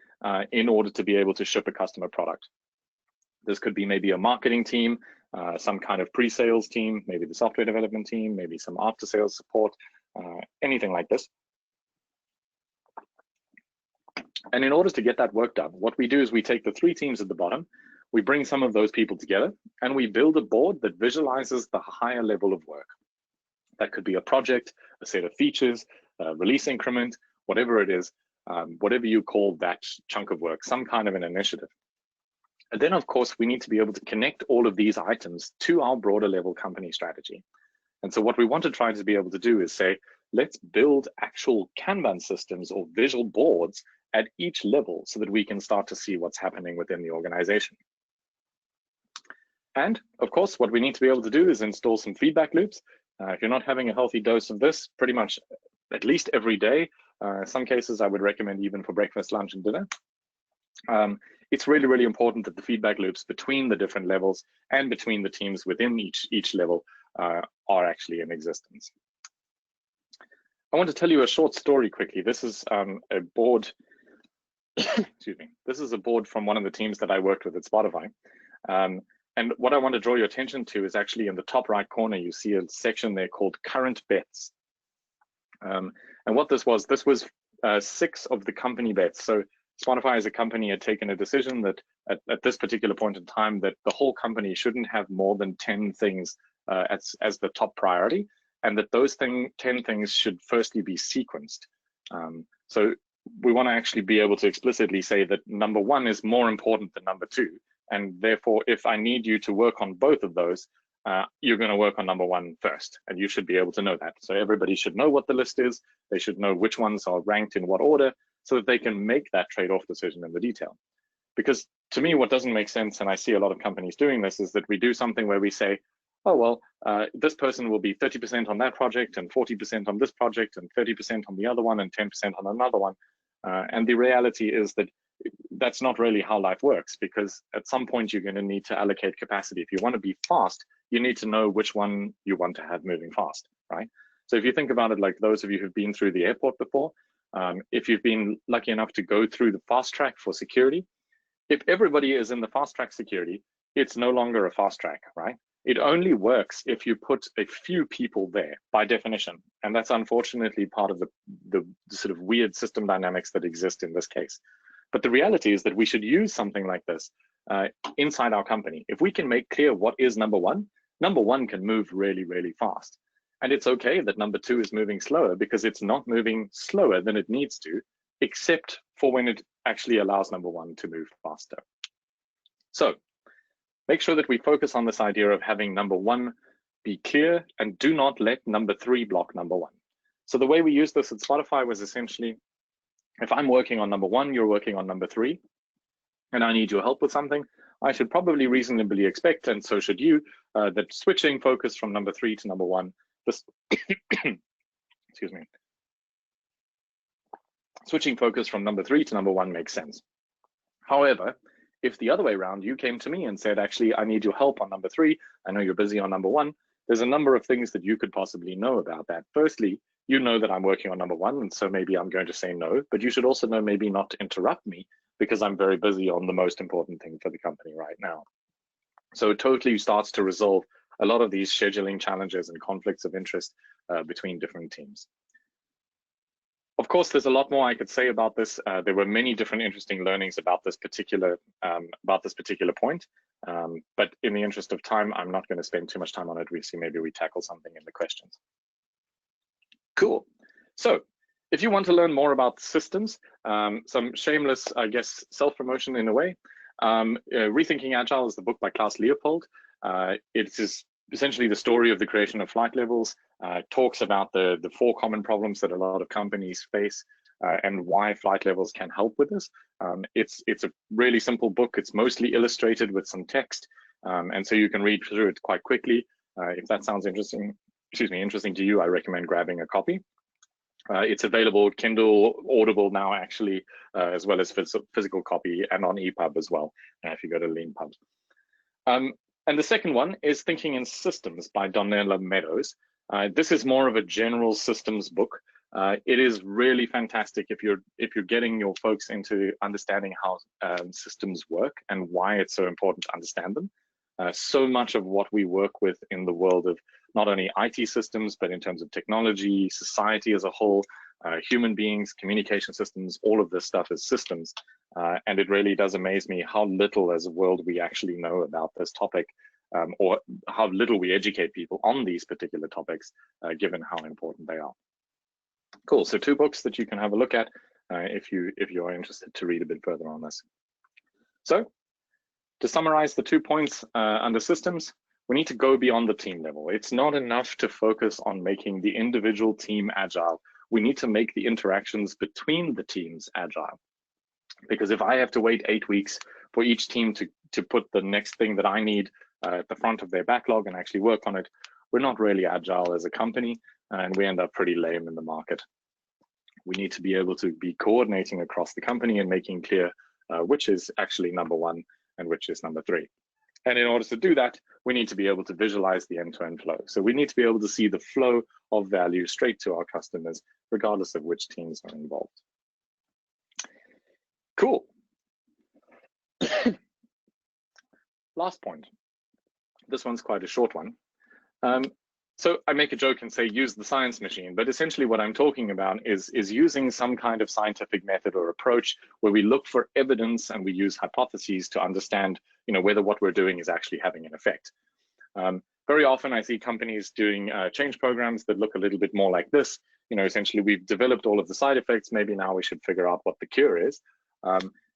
Speaker 3: in order to be able to ship a customer product. This could be maybe a marketing team, some kind of pre-sales team, maybe the software development team, maybe some after-sales support, anything like this. And in order to get that work done, what we do is we take the 3 teams at the bottom, we bring some of those people together, and we build a board that visualizes the higher level of work. That could be a project, a set of features, a release increment, whatever it is, whatever you call that chunk of work, some kind of an initiative. And then, of course, we need to be able to connect all of these items to our broader level company strategy. And so what we want to try to be able to do is say, let's build actual Kanban systems or visual boards at each level so that we can start to see what's happening within the organization. And of course, what we need to be able to do is install some feedback loops. If you're not having a healthy dose of this, pretty much at least every day, some cases I would recommend even for breakfast, lunch, and dinner. It's really, really important that the feedback loops between the different levels and between the teams within each level are actually in existence. I want to tell you a short story quickly. This is a board, excuse me. This is a board from one of the teams that I worked with at Spotify. And what I want to draw your attention to is actually in the top right corner, you see a section there called current bets. And what this was 6 of the company bets. So Spotify as a company had taken a decision that at this particular point in time that the whole company shouldn't have more than 10 things as the top priority, and that those 10 things should firstly be sequenced. So we want to actually be able to explicitly say that number 1 is more important than number 2. And therefore, if I need you to work on both of those, you're going to work on number 1 first, and you should be able to know that. So everybody should know what the list is. They should know which ones are ranked in what order, so that they can make that trade-off decision in the detail. Because to me, what doesn't make sense, and I see a lot of companies doing this, is that we do something where we say, oh, well, this person will be 30% on that project and 40% on this project and 30% on the other one and 10% on another one. And the reality is that that's not really how life works, because at some point you're going to need to allocate capacity. If you want to be fast, you need to know which one you want to have moving fast, right? So if you think about it, like those of you who've been through the airport before, if you've been lucky enough to go through the fast track for security, if everybody is in the fast track security, it's no longer a fast track, right? It only works if you put a few people there by definition. And that's unfortunately part of the sort of weird system dynamics that exist in this case. But the reality is that we should use something like this inside our company. If we can make clear what is number one can move really, really fast. And it's okay that number two is moving slower, because it's not moving slower than it needs to, except for when it actually allows number one to move faster. So make sure that we focus on this idea of having number one be clear, and do not let number three block number one. So the way we used this at Spotify was essentially, if I'm working on number one, you're working on number three, and I need your help with something, I should probably reasonably expect, and so should you, that switching focus from number three to number one, this excuse me, switching focus from number three to number one makes sense. However, if the other way around, you came to me and said, actually, I need your help on number three, I know you're busy on number one, there's a number of things that you could possibly know about that. Firstly, you know that I'm working on number one, and so maybe I'm going to say no, but you should also know maybe not to interrupt me, because I'm very busy on the most important thing for the company right now. So it totally starts to resolve a lot of these scheduling challenges and conflicts of interest between different teams. Of course, there's a lot more I could say about this. There were many different interesting learnings about this particular point. But in the interest of time, I'm not going to spend too much time on it. We see maybe we tackle something in the questions. Cool. So if you want to learn more about systems, some shameless, I guess, self-promotion in a way, Rethinking Agile is the book by Klaus Leopold. It is essentially the story of the creation of flight levels. Talks about the 4 common problems that a lot of companies face and why flight levels can help with this. It's a really simple book. It's mostly illustrated with some text, and so you can read through it quite quickly. If that sounds interesting to you, I recommend grabbing a copy. It's available Kindle, Audible now actually, as well as physical copy, and on EPUB as well, if you go to LeanPub. And the second one is Thinking in Systems by Donella Meadows. This is more of a general systems book. It is really fantastic if you're getting your folks into understanding how systems work and why it's so important to understand them. So much of what we work with in the world of not only IT systems, but in terms of technology, society as a whole, human beings, communication systems, all of this stuff is systems. And it really does amaze me how little as a world we actually know about this topic, or how little we educate people on these particular topics, given how important they are. Cool, so 2 books that you can have a look at if you are interested to read a bit further on this. So to summarize the 2 points under systems, we need to go beyond the team level. It's not enough to focus on making the individual team agile. We need to make the interactions between the teams agile. Because if I have to wait 8 weeks for each team to put the next thing that I need at the front of their backlog and actually work on it, we're not really agile as a company, and we end up pretty lame in the market. We need to be able to be coordinating across the company and making clear which is actually number 1 and which is number 3. And in order to do that, we need to be able to visualize the end-to-end flow. So we need to be able to see the flow of value straight to our customers, regardless of which teams are involved. Cool. Last point. This one's quite a short one. So I make a joke and say use the science machine, but essentially what I'm talking about is using some kind of scientific method or approach where we look for evidence and we use hypotheses to understand, whether what we're doing is actually having an effect. Very often I see companies doing change programs that look a little bit more like this. Essentially we've developed all of the side effects. Maybe now we should figure out what the cure is.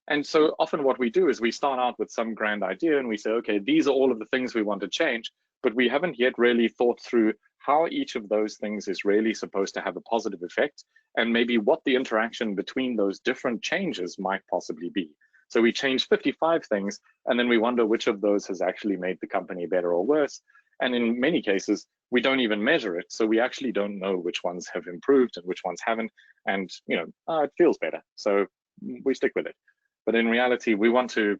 Speaker 3: And so often what we do is we start out with some grand idea and we say, okay, these are all of the things we want to change, but we haven't yet really thought through how each of those things is really supposed to have a positive effect, and maybe what the interaction between those different changes might possibly be. So we change 55 things, and then we wonder which of those has actually made the company better or worse. And in many cases, we don't even measure it. So we actually don't know which ones have improved and which ones haven't. And, it feels better. So we stick with it. But in reality, we want to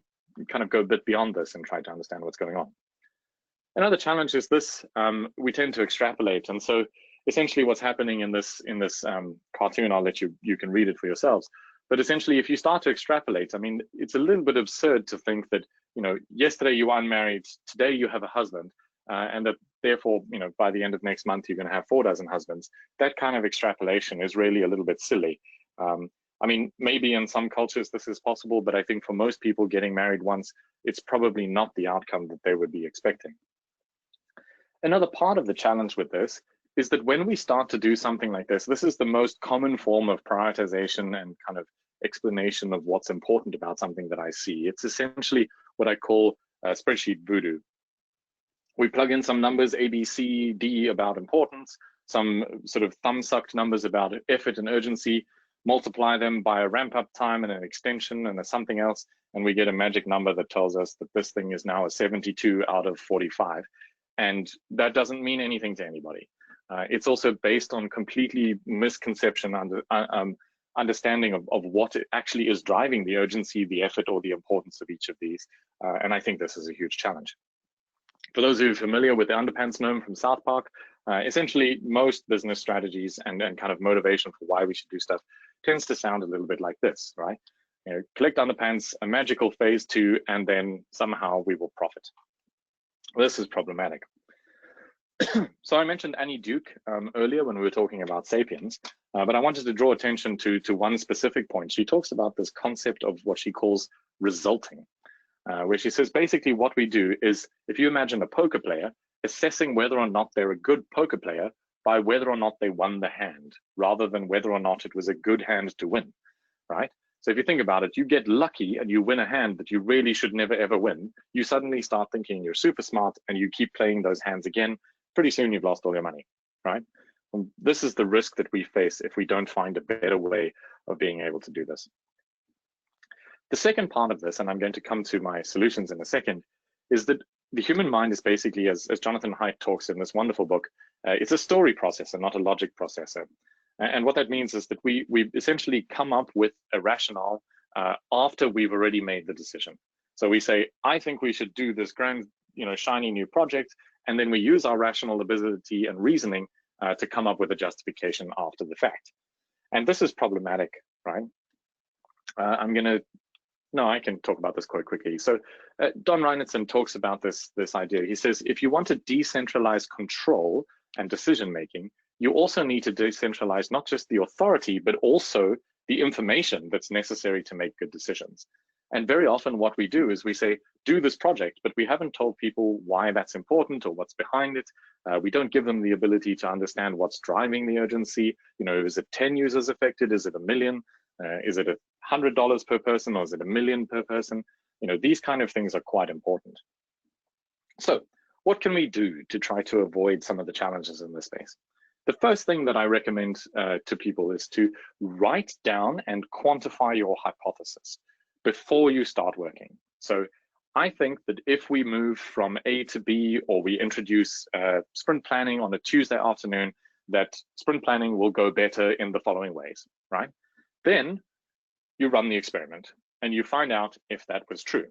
Speaker 3: kind of go a bit beyond this and try to understand what's going on. Another challenge is this, we tend to extrapolate. And so essentially what's happening in this cartoon, I'll let you can read it for yourselves. But essentially, if you start to extrapolate, I mean, it's a little bit absurd to think that, yesterday you were unmarried, today you have a husband, and that therefore, by the end of next month, you're going to have 4 dozen husbands. That kind of extrapolation is really a little bit silly. I mean, maybe in some cultures this is possible, but I think for most people getting married once, it's probably not the outcome that they would be expecting. Another part of the challenge with this is that when we start to do something like this is the most common form of prioritization and kind of explanation of what's important about something that I see. It's essentially what I call spreadsheet voodoo. We plug in some numbers, A, B, C, D about importance, some sort of thumb-sucked numbers about effort and urgency, multiply them by a ramp-up time and an extension and a something else, and we get a magic number that tells us that this thing is now a 72 out of 45. And that doesn't mean anything to anybody. It's also based on completely misconception, understanding of what actually is driving the urgency, the effort, or the importance of each of these. And I think this is a huge challenge. For those who are familiar with the underpants gnome from South Park, essentially most business strategies and kind of motivation for why we should do stuff tends to sound a little bit like this, right? Collect underpants, a magical phase 2, and then somehow we will profit. This is problematic. So I mentioned Annie Duke earlier when we were talking about Sapiens, but I wanted to draw attention to one specific point. She talks about this concept of what she calls resulting, where she says basically what we do is, if you imagine a poker player, assessing whether or not they're a good poker player by whether or not they won the hand, rather than whether or not it was a good hand to win, right? So if you think about it, you get lucky and you win a hand that you really should never ever win. You suddenly start thinking you're super smart and you keep playing those hands again. Pretty soon you've lost all your money, right? And this is the risk that we face if we don't find a better way of being able to do this. The second part of this, and I'm going to come to my solutions in a second, is that the human mind is basically, as Jonathan Haidt talks in this wonderful book, it's a story processor, not a logic processor. And what that means is that we essentially come up with a rationale after we've already made the decision. So we say, I think we should do this grand, shiny new project, and then we use our rational ability and reasoning to come up with a justification after the fact. And this is problematic, right? I can talk about this quite quickly. So Don Reinertsen talks about this idea. He says, if you want to decentralize control and decision-making, you also need to decentralize not just the authority, but also the information that's necessary to make good decisions. And very often what we do is we say, do this project, but we haven't told people why that's important or what's behind it. We don't give them the ability to understand what's driving the urgency. Is it 10 users affected? Is it 1 million? Is it $100 per person, or is it $1 million per person? These kind of things are quite important. So what can we do to try to avoid some of the challenges in this space? The first thing that I recommend to people is to write down and quantify your hypothesis before you start working. So I think that if we move from A to B, or we introduce sprint planning on a Tuesday afternoon, that sprint planning will go better in the following ways, right? Then you run the experiment and you find out if that was true.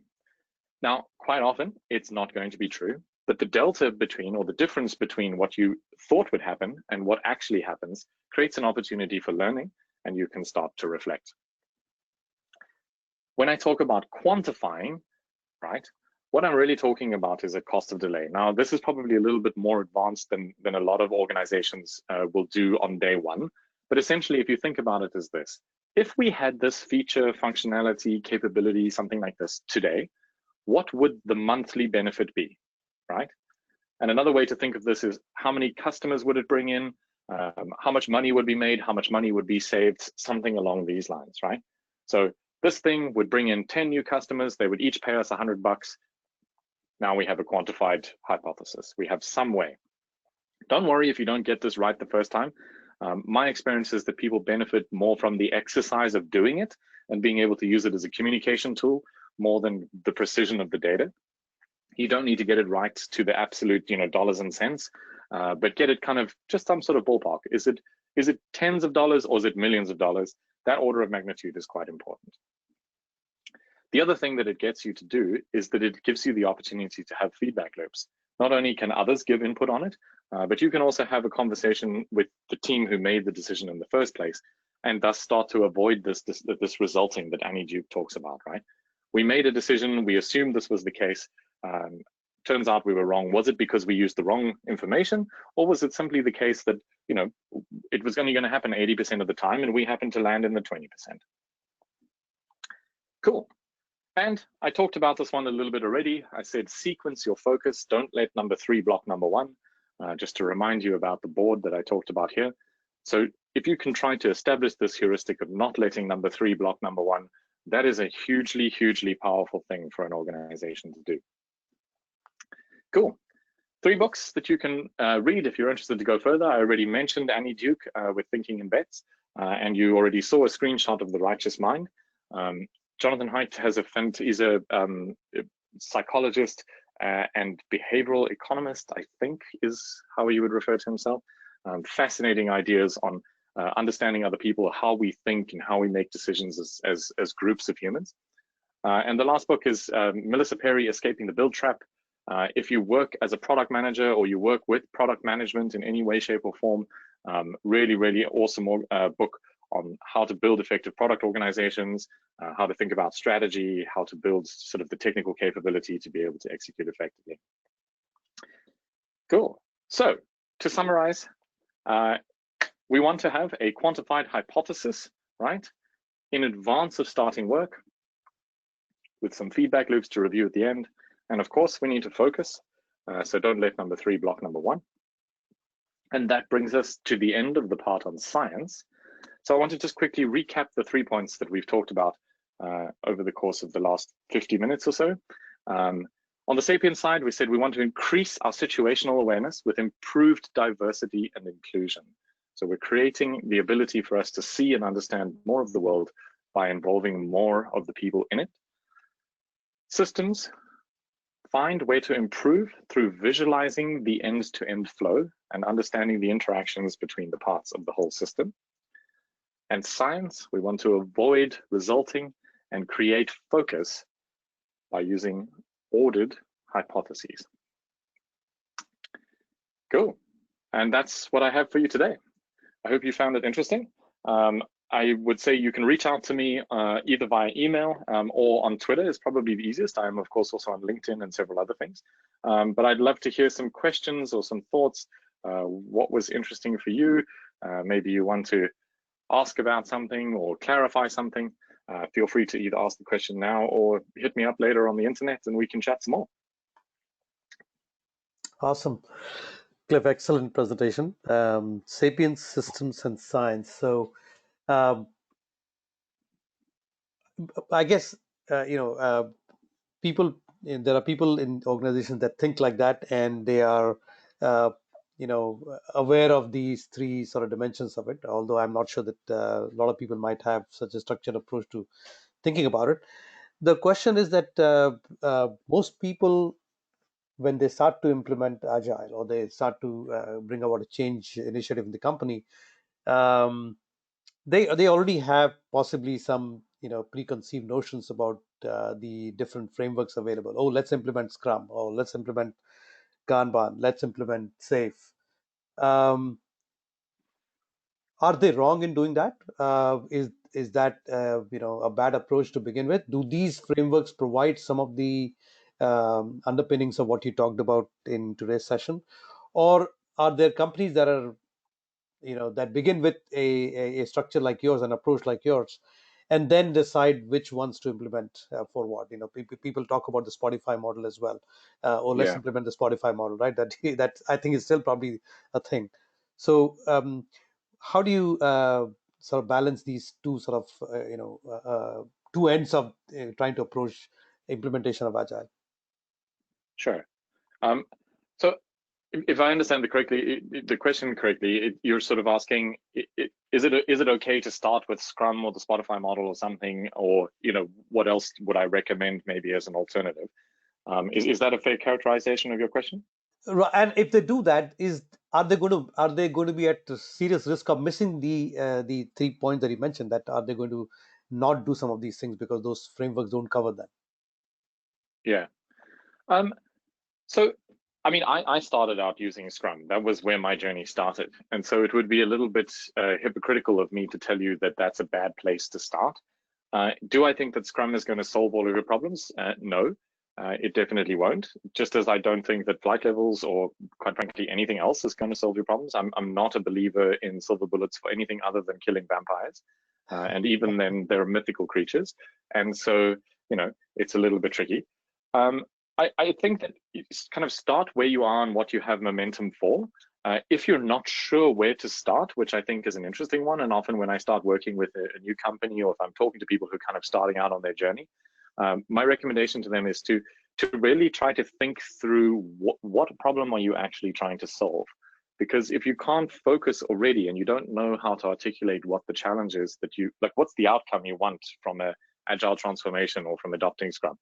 Speaker 3: Now, quite often it's not going to be true, but the delta between, or the difference between what you thought would happen and what actually happens creates an opportunity for learning, and you can start to reflect. When I talk about quantifying, right, what I'm really talking about is a cost of delay. Now, this is probably a little bit more advanced than a lot of organizations will do on day one. But essentially, if you think about it as this, if we had this feature, functionality, capability, something like this today, what would the monthly benefit be, right? And another way to think of this is, how many customers would it bring in? How much money would be made? How much money would be saved? Something along these lines, right? So this thing would bring in 10 new customers. They would each pay us $100. Now we have a quantified hypothesis. We have some way. Don't worry if you don't get this right the first time. My experience is that people benefit more from the exercise of doing it and being able to use it as a communication tool more than the precision of the data. You don't need to get it right to the absolute, dollars and cents, but get it kind of just some sort of ballpark. Is it tens of dollars or is it millions of dollars? That order of magnitude is quite important. The other thing that it gets you to do is that it gives you the opportunity to have feedback loops. Not only can others give input on it, but you can also have a conversation with the team who made the decision in the first place, and thus start to avoid this resulting that Annie Duke talks about, right? We made a decision, we assumed this was the case, turns out we were wrong. Was it because we used the wrong information, or was it simply the case that, it was only going to happen 80% of the time and we happened to land in the 20%? Cool. And I talked about this one a little bit already. I said sequence your focus. Don't let number 3 block number 1. Just to remind you about the board that I talked about here. So if you can try to establish this heuristic of not letting number 3 block number 1, that is a hugely, hugely powerful thing for an organization to do. Cool. 3 books that you can read if you're interested to go further. I already mentioned Annie Duke with Thinking in Bets, and you already saw a screenshot of The Righteous Mind. Jonathan Haidt is a psychologist and behavioral economist, I think is how he would refer to himself. Fascinating ideas on understanding other people, how we think and how we make decisions as groups of humans. And the last book is Melissa Perry, Escaping the Build Trap. If you work as a product manager or you work with product management in any way, shape, or form, really, really awesome book on how to build effective product organizations, how to think about strategy, how to build sort of the technical capability to be able to execute effectively. Cool. So to summarize, we want to have a quantified hypothesis, right, in advance of starting work, with some feedback loops to review at the end. And of course, we need to focus. So don't let number 3 block number 1. And that brings us to the end of the part on science. So I want to just quickly recap the 3 points that we've talked about over the course of the last 50 minutes or so. On the Sapiens side, we said we want to increase our situational awareness with improved diversity and inclusion. So we're creating the ability for us to see and understand more of the world by involving more of the people in it. Systems, find where to improve through visualizing the end-to-end flow and understanding the interactions between the parts of the whole system. And science, we want to avoid resulting and create focus by using ordered hypotheses. Cool. And that's what I have for you today. I hope you found it interesting. I would say you can reach out to me either via email or on Twitter is probably the easiest. I'm of course also on LinkedIn and several other things. But I'd love to hear some questions or some thoughts. What was interesting for you? Maybe you want to ask about something or clarify something. Feel free to either ask the question now or hit me up later on the internet and we can chat some more.
Speaker 2: Awesome. Cliff, excellent presentation. Sapiens, systems, and science. So I guess, people, there are people in organizations that think like that, and they are, aware of these 3 sort of dimensions of it, although I'm not sure that a lot of people might have such a structured approach to thinking about it. The question is that most people, when they start to implement Agile or they start to bring about a change initiative in the company, they already have possibly some preconceived notions about the different frameworks available. Oh, let's implement Scrum, or let's implement Kanban, let's implement SAFe. Are they wrong in doing that? Is that a bad approach to begin with? Do these frameworks provide some of the underpinnings of what you talked about in today's session, or are there companies that are that begin with a structure like yours, an approach like yours, and then decide which ones to implement for what? People talk about the Spotify model as well, or let's implement the Spotify model, right? That I think is still probably a thing. So how do you sort of balance these two sort of two ends of trying to approach implementation of Agile?
Speaker 3: Sure. So if I understand the question correctly, you're sort of asking, is it okay to start with Scrum or the Spotify model or something, or what else would I recommend maybe as an alternative? Is that a fair characterization of your question?
Speaker 2: And if they do that, are they going to be at serious risk of missing the 3 points that you mentioned? That are they going to not do some of these things because those frameworks don't cover them?
Speaker 3: Yeah. So, I mean, I started out using Scrum. That was where my journey started. And so it would be a little bit hypocritical of me to tell you that that's a bad place to start. Do I think that Scrum is going to solve all of your problems? No, it definitely won't. Just as I don't think that flight levels or, quite frankly, anything else is going to solve your problems. I'm not a believer in silver bullets for anything other than killing vampires. And even then, they're mythical creatures. And so, it's a little bit tricky. I think that you kind of start where you are and what you have momentum for. If you're not sure where to start, which I think is an interesting one, and often when I start working with a new company or if I'm talking to people who are kind of starting out on their journey, my recommendation to them is to really try to think through what problem are you actually trying to solve. Because if you can't focus already and you don't know how to articulate what the challenge is that what's the outcome you want from a agile transformation or from adopting Scrum.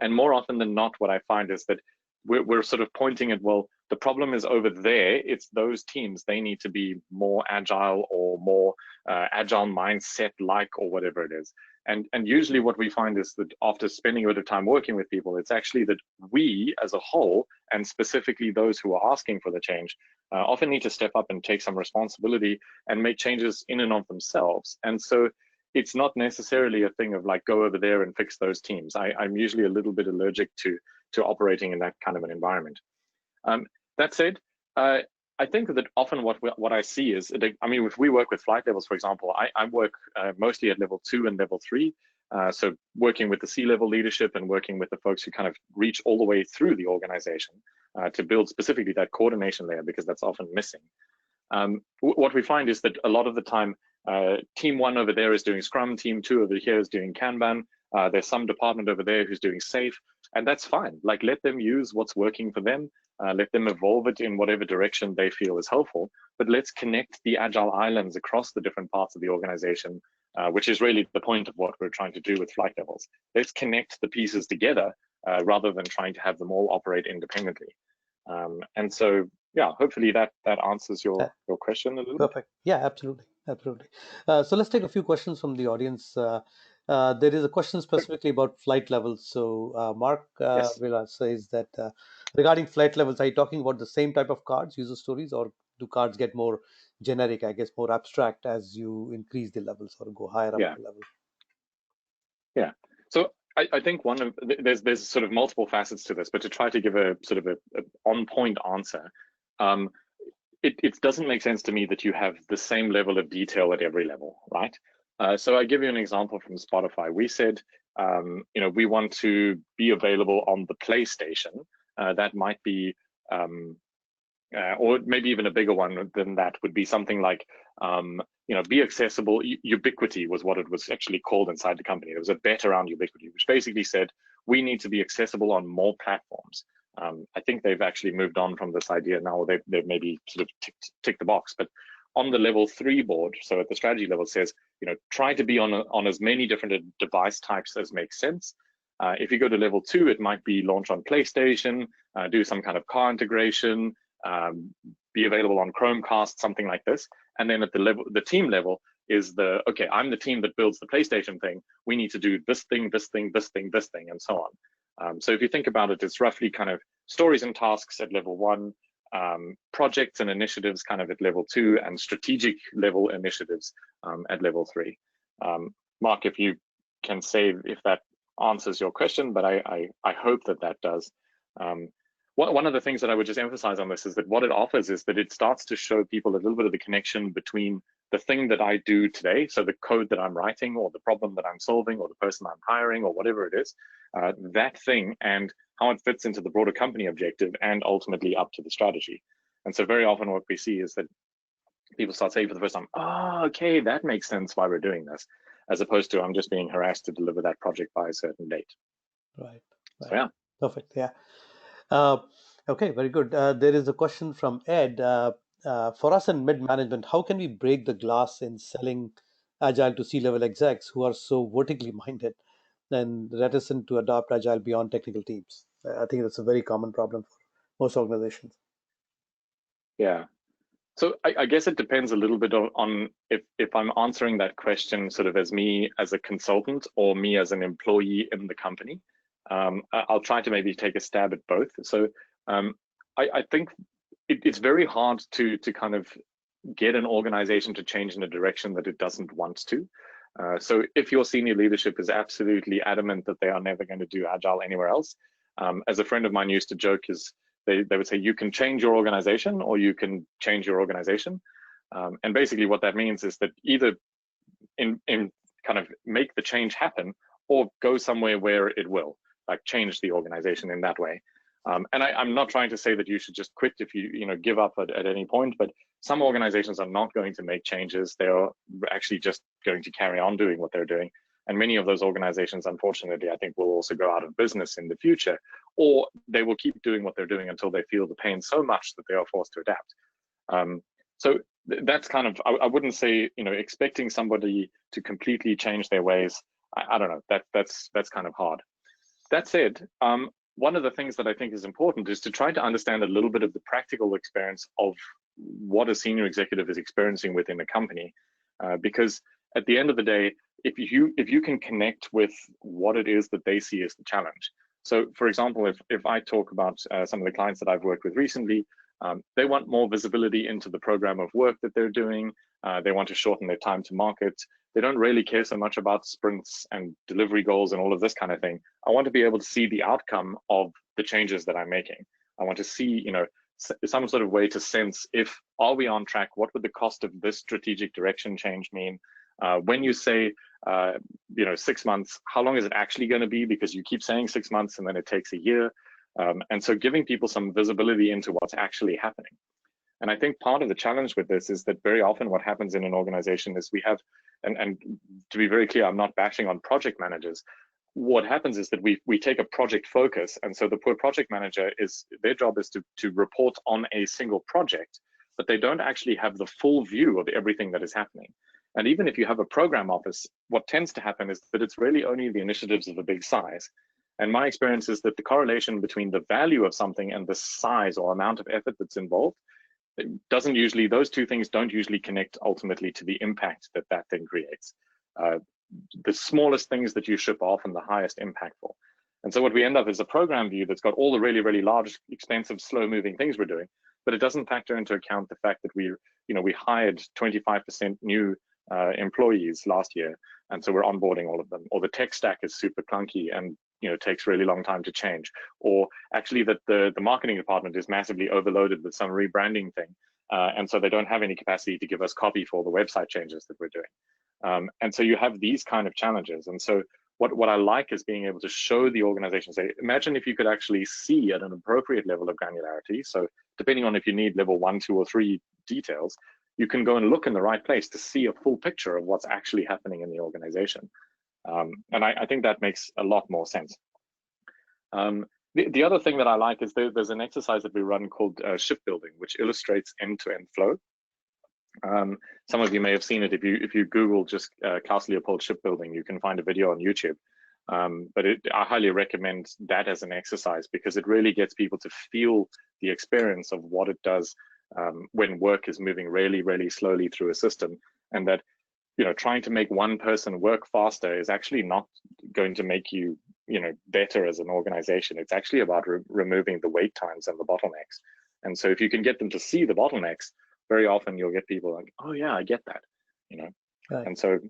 Speaker 3: And more often than not, what I find is that we're sort of pointing at, well, the problem is over there. It's those teams. They need to be more agile or more agile mindset like, or whatever it is. And usually what we find is that after spending a bit of time working with people, it's actually that we as a whole, and specifically those who are asking for the change, often need to step up and take some responsibility and make changes in and of themselves. And so it's not necessarily a thing of like, go over there and fix those teams. I'm usually a little bit allergic to operating in that kind of an environment. That said, I think that often what I see is, I mean, if we work with flight levels, for example, I work mostly at level 2 and level 3. So working with the C-level leadership and working with the folks who kind of reach all the way through the organization to build specifically that coordination layer, because that's often missing. What we find is that a lot of the time, team 1 over there is doing Scrum, team 2 over here is doing Kanban. There's some department over there who's doing Safe, and that's fine. Like, let them use what's working for them. Let them evolve it in whatever direction they feel is helpful. But let's connect the Agile islands across the different parts of the organization, which is really the point of what we're trying to do with flight levels. Let's connect the pieces together rather than trying to have them all operate independently. And so, yeah, hopefully that answers your question a little bit.
Speaker 2: Perfect. Yeah, absolutely. So let's take a few questions from the audience. There is a question specifically about flight levels. So Mark
Speaker 3: Yes.
Speaker 2: says that regarding flight levels, are you talking about the same type of cards, user stories, or do cards get more generic, I guess, more abstract as you increase the levels or go higher up the level?
Speaker 3: Yeah. So I think there's sort of multiple facets to this, but to try to give a sort of a on-point answer, it doesn't make sense to me that you have the same level of detail at every level, right? So I give you an example from Spotify. We said, we want to be available on the PlayStation. That might be, or maybe even a bigger one than that would be something like, be accessible. Ubiquity was what it was actually called inside the company. There was a bet around ubiquity, which basically said we need to be accessible on more platforms. I think they've actually moved on from this idea now. They've maybe sort of ticked the box, but on the level 3 board, so at the strategy level, it says, try to be on as many different device types as makes sense. If you go to level 2, it might be launch on PlayStation, do some kind of car integration, be available on Chromecast, something like this. And then at the team level is okay, I'm the team that builds the PlayStation thing. We need to do this thing, this thing, this thing, this thing, and so on. So if you think about it, it's roughly kind of stories and tasks at level 1, projects and initiatives kind of at level 2, and strategic level initiatives at level 3. Mark, if you can say if that answers your question, but I hope that does. One of the things that I would just emphasize on this is that what it offers is that it starts to show people a little bit of the connection between the thing that I do today, so the code that I'm writing, or the problem that I'm solving, or the person I'm hiring, or whatever it is, that thing, and how it fits into the broader company objective, and ultimately up to the strategy. And so very often what we see is that people start saying for the first time, oh, okay, that makes sense why we're doing this, as opposed to I'm just being harassed to deliver that project by a certain date.
Speaker 2: Right.
Speaker 3: So, yeah.
Speaker 2: Perfect. Yeah. Okay, very good. There is a question from Ed. For us in mid-management, how can we break the glass in selling Agile to C-level execs who are so vertically minded and reticent to adopt Agile beyond technical teams? I think that's a very common problem for most organizations.
Speaker 3: Yeah. So I guess it depends a little bit on if I'm answering that question sort of as me as a consultant or me as an employee in the company. I'll try to maybe take a stab at both. So I think it's very hard to kind of get an organization to change in a direction that it doesn't want to. So if your senior leadership is absolutely adamant that they are never going to do Agile anywhere else, as a friend of mine used to joke, is they would say, you can change your organization or you can change your organization. And basically what that means is that either in kind of make the change happen or go somewhere where it will, like change the organization in that way. And I'm not trying to say that you should just quit if you give up at any point, but some organizations are not going to make changes. They're actually just going to carry on doing what they're doing. And many of those organizations, unfortunately, I think will also go out of business in the future, or they will keep doing what they're doing until they feel the pain so much that they are forced to adapt. So that's kind of, I wouldn't say, expecting somebody to completely change their ways. I don't know, that's kind of hard. That said, one of the things that I think is important is to try to understand a little bit of the practical experience of what a senior executive is experiencing within a company, because at the end of the day, if you can connect with what it is that they see as the challenge. So, for example, if I talk about some of the clients that I've worked with recently, they want more visibility into the program of work that they're doing. They want to shorten their time to market. They don't really care so much about sprints and delivery goals and all of this kind of thing. I want to be able to see the outcome of the changes that I'm making. I want to see, some sort of way to sense are we on track? What would the cost of this strategic direction change mean? When you say, 6 months, how long is it actually going to be? Because you keep saying 6 months and then it takes a year. And so giving people some visibility into what's actually happening. And I think part of the challenge with this is that very often what happens in an organization is we have, and to be very clear, I'm not bashing on project managers. What happens is that we take a project focus. And so the poor project manager their job is to report on a single project, but they don't actually have the full view of everything that is happening. And even if you have a program office, what tends to happen is that it's really only the initiatives of a big size. And my experience is that the correlation between the value of something and the size or amount of effort that's involved, those two things don't usually connect ultimately to the impact that thing creates. The smallest things that you ship are often the highest impactful. And so what we end up is a program view that's got all the really, really large, expensive, slow moving things we're doing, but it doesn't factor into account the fact that we hired 25% new employees last year. And so we're onboarding all of them, or the tech stack is super clunky and takes really long time to change, or actually that the marketing department is massively overloaded with some rebranding thing, and so they don't have any capacity to give us copy for the website changes that we're doing. And so you have these kind of challenges. And so what I like is being able to show the organization, say, imagine if you could actually see at an appropriate level of granularity. So depending on if you need level 1, 2, or 3 details, you can go and look in the right place to see a full picture of what's actually happening in the organization. And I think that makes a lot more sense. The other thing that I like is there's an exercise that we run called shipbuilding, which illustrates end-to-end flow. Some of you may have seen it. If you Google just Klaus Leopold shipbuilding, you can find a video on YouTube. But I highly recommend that as an exercise because it really gets people to feel the experience of what it does when work is moving really, really slowly through a system, and that trying to make one person work faster is actually not going to make you better as an organization. It's actually about removing the wait times and the bottlenecks. And so if you can get them to see the bottlenecks, very often you'll get people like, oh yeah, I get that, Right. And so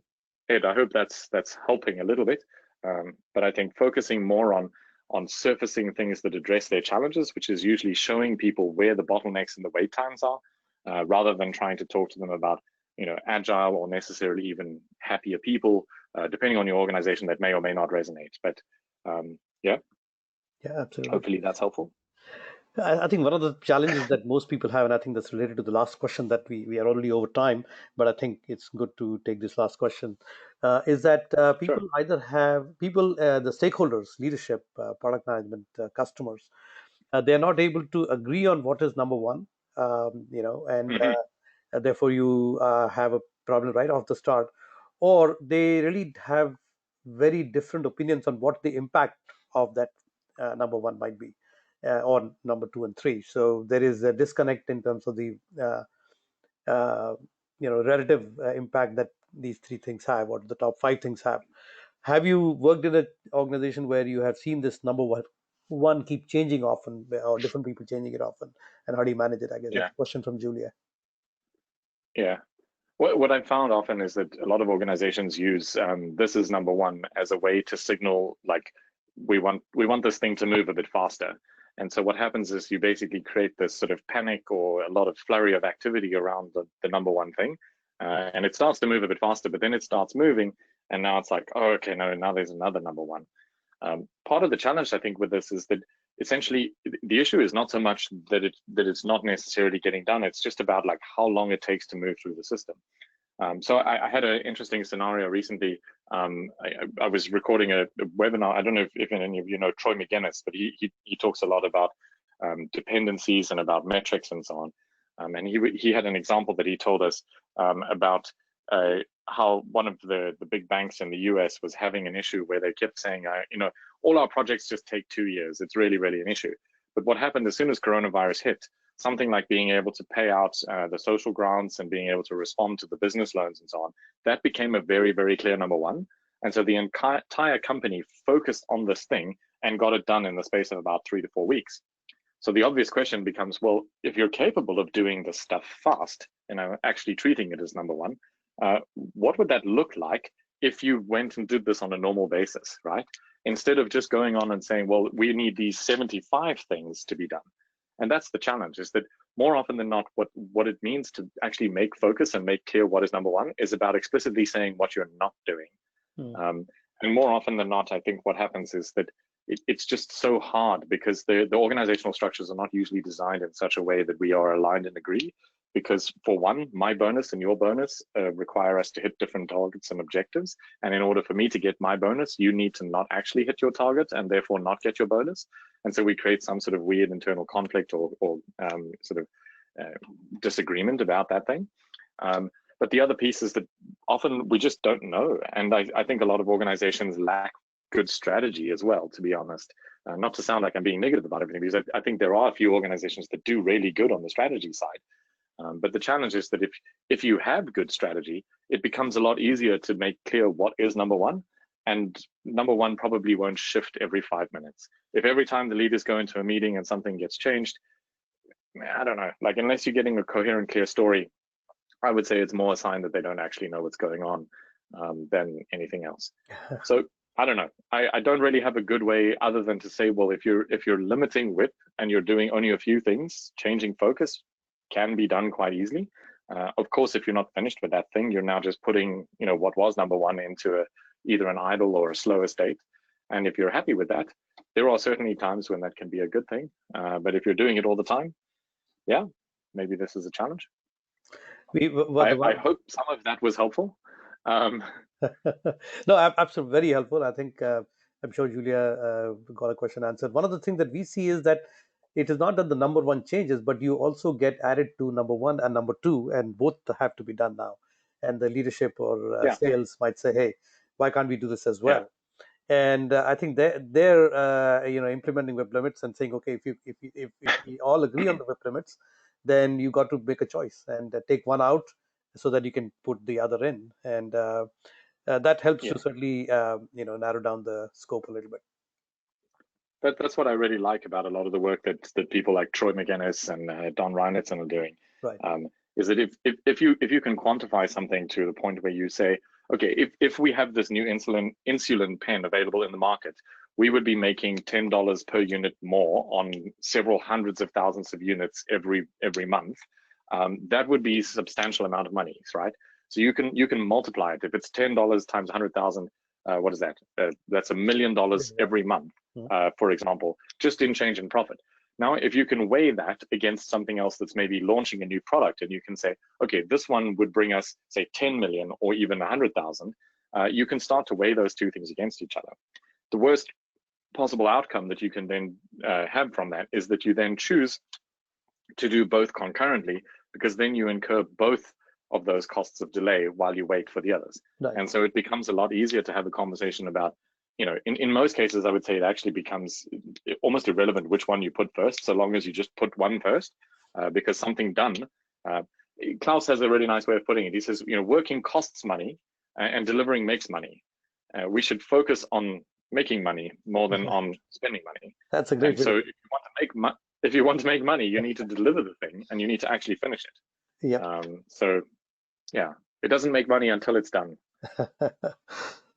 Speaker 3: Ed, I hope that's helping a little bit. But I think focusing more on surfacing things that address their challenges, which is usually showing people where the bottlenecks and the wait times are, rather than trying to talk to them about Agile or necessarily even happier people, depending on your organization, that may or may not resonate. But yeah,
Speaker 2: absolutely.
Speaker 3: Hopefully that's helpful.
Speaker 2: I think one of the challenges that most people have, and I think that's related to the last question that we are already over time, but I think it's good to take this last question, is that people
Speaker 3: Sure.
Speaker 2: either have the stakeholders, leadership, product management, customers, they're not able to agree on what is number one, and therefore you have a problem right off the start, or they really have very different opinions on what the impact of that number one might be, or number two and three. So there is a disconnect in terms of the relative impact that these three things have, or the top five things have. Have you worked in an organization where you have seen this number one keep changing often, or different people changing it often, and how do you manage it? I guess that's
Speaker 3: Yeah,
Speaker 2: a question from Julia.
Speaker 3: yeah. What I've found often is that a lot of organizations use this is number one as a way to signal like we want this thing to move a bit faster. And so what happens is you basically create this sort of panic or a lot of flurry of activity around the number one thing, and it starts to move a bit faster. But then it starts moving, and now it's like, oh, okay, no, now there's another number one. Part of the challenge I think with this is that essentially the issue is not so much that it's not necessarily getting done. It's just about like how long it takes to move through the system. So I had an interesting scenario recently. I was recording a webinar. I don't know if any of you know Troy McGinnis, but he talks a lot about dependencies and about metrics and so on. And he had an example that he told us about how one of the big banks in the US was having an issue where they kept saying, all our projects just take 2 years. It's really, really an issue. But what happened as soon as coronavirus hit, something like being able to pay out the social grants and being able to respond to the business loans and so on, that became a very, very clear number one. And so the entire company focused on this thing and got it done in the space of about 3 to 4 weeks. So the obvious question becomes, well, if you're capable of doing this stuff fast, actually treating it as number one, what would that look like if you went and did this on a normal basis, right? Instead of just going on and saying, well, we need these 75 things to be done. And that's the challenge, is that more often than not, what it means to actually make focus and make clear what is number one is about explicitly saying what you're not doing. And more often than not, I think what happens is that it's just so hard because the organizational structures are not usually designed in such a way that we are aligned and agree. Because for one, my bonus and your bonus require us to hit different targets and objectives. And in order for me to get my bonus, you need to not actually hit your target and therefore not get your bonus. And so we create some sort of weird internal conflict or sort of disagreement about that thing. But the other piece is that often we just don't know. And I think a lot of organizations lack good strategy as well, to be honest. Not to sound like I'm being negative about everything, because I think there are a few organizations that do really good on the strategy side. But the challenge is that if you have good strategy, it becomes a lot easier to make clear what is number one. And number one probably won't shift every 5 minutes. If every time the leaders go into a meeting and something gets changed, I don't know, like unless you're getting a coherent, clear story, I would say it's more a sign that they don't actually know what's going on than anything else. So I don't know. I don't really have a good way other than to say, well, if you're limiting WIP and you're doing only a few things, changing focus can be done quite easily. Of course, if you're not finished with that thing, you're now just putting, what was number one into either an idle or a slower state. And if you're happy with that, there are certainly times when that can be a good thing. But if you're doing it all the time, yeah, maybe this is a challenge. I hope some of that was helpful.
Speaker 2: No, absolutely, very helpful. I think I'm sure Julia got a question answered. One of the things that we see is that it is not that the number one changes, but you also get added to number one and number two, and both have to be done now. And the leadership or sales might say, "Hey, why can't we do this as well?" And I think they're implementing WIP limits and saying, "Okay, if we all agree on the WIP limits, then you got to make a choice and take one out so that you can put the other in." And that helps to certainly narrow down the scope a little bit.
Speaker 3: That's what I really like about a lot of the work that people like Troy McGinnis and Don Reinertsen are doing.
Speaker 2: Right.
Speaker 3: Is that if you can quantify something to the point where you say, okay, if we have this new insulin pen available in the market, we would be making $10 per unit more on several hundreds of thousands of units every month. That would be a substantial amount of money, right? So you can multiply it. If it's $10 times 100,000, what is that? That's $1 million every month, for example, just in change in profit. Now, if you can weigh that against something else that's maybe launching a new product, and you can say, okay, this one would bring us, say, 10 million or even 100,000, you can start to weigh those two things against each other. The worst possible outcome that you can then have from that is that you then choose to do both concurrently, because then you incur both of those costs of delay while you wait for the others.
Speaker 2: Right.
Speaker 3: And so it becomes a lot easier to have a conversation about, in most cases, I would say it actually becomes almost irrelevant which one you put first, so long as you just put one first, because something done. Klaus has a really nice way of putting it. He says, working costs money and delivering makes money. We should focus on making money more than on spending money.
Speaker 2: That's a great.
Speaker 3: So if you want to make money, you need to deliver the thing and you need to actually finish it.
Speaker 2: Yeah.
Speaker 3: So yeah, it doesn't make money until it's done.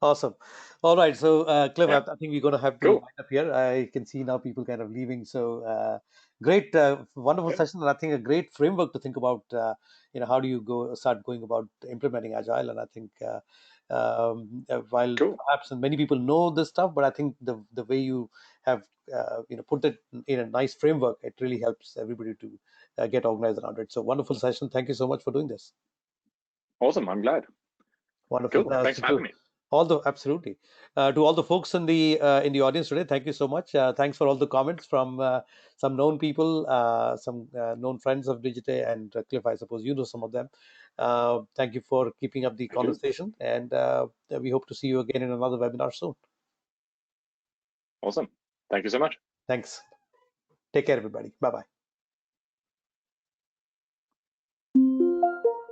Speaker 2: Awesome. All right. So, Cliff,
Speaker 3: Yeah.
Speaker 2: I think we're going to have to
Speaker 3: Cool.
Speaker 2: wind up here. I can see now people kind of leaving. So, great, wonderful session, and I think a great framework to think about. How do you start going about implementing Agile? And I think while perhaps many people know this stuff, but I think the way you have put it in a nice framework, it really helps everybody to get organized around it. So, wonderful session. Thank you so much for doing this.
Speaker 3: Awesome. I'm glad.
Speaker 2: Wonderful.
Speaker 3: Cool. Thanks for having me.
Speaker 2: Absolutely. To all the folks in the audience today, thank you so much. Thanks for all the comments from some known people, some known friends of Digite, and Cliff, I suppose you know some of them. Thank you for keeping up the conversation, and we hope to see you again in another webinar soon.
Speaker 3: Awesome. Thank you so much.
Speaker 2: Thanks. Take care, everybody. Bye-bye.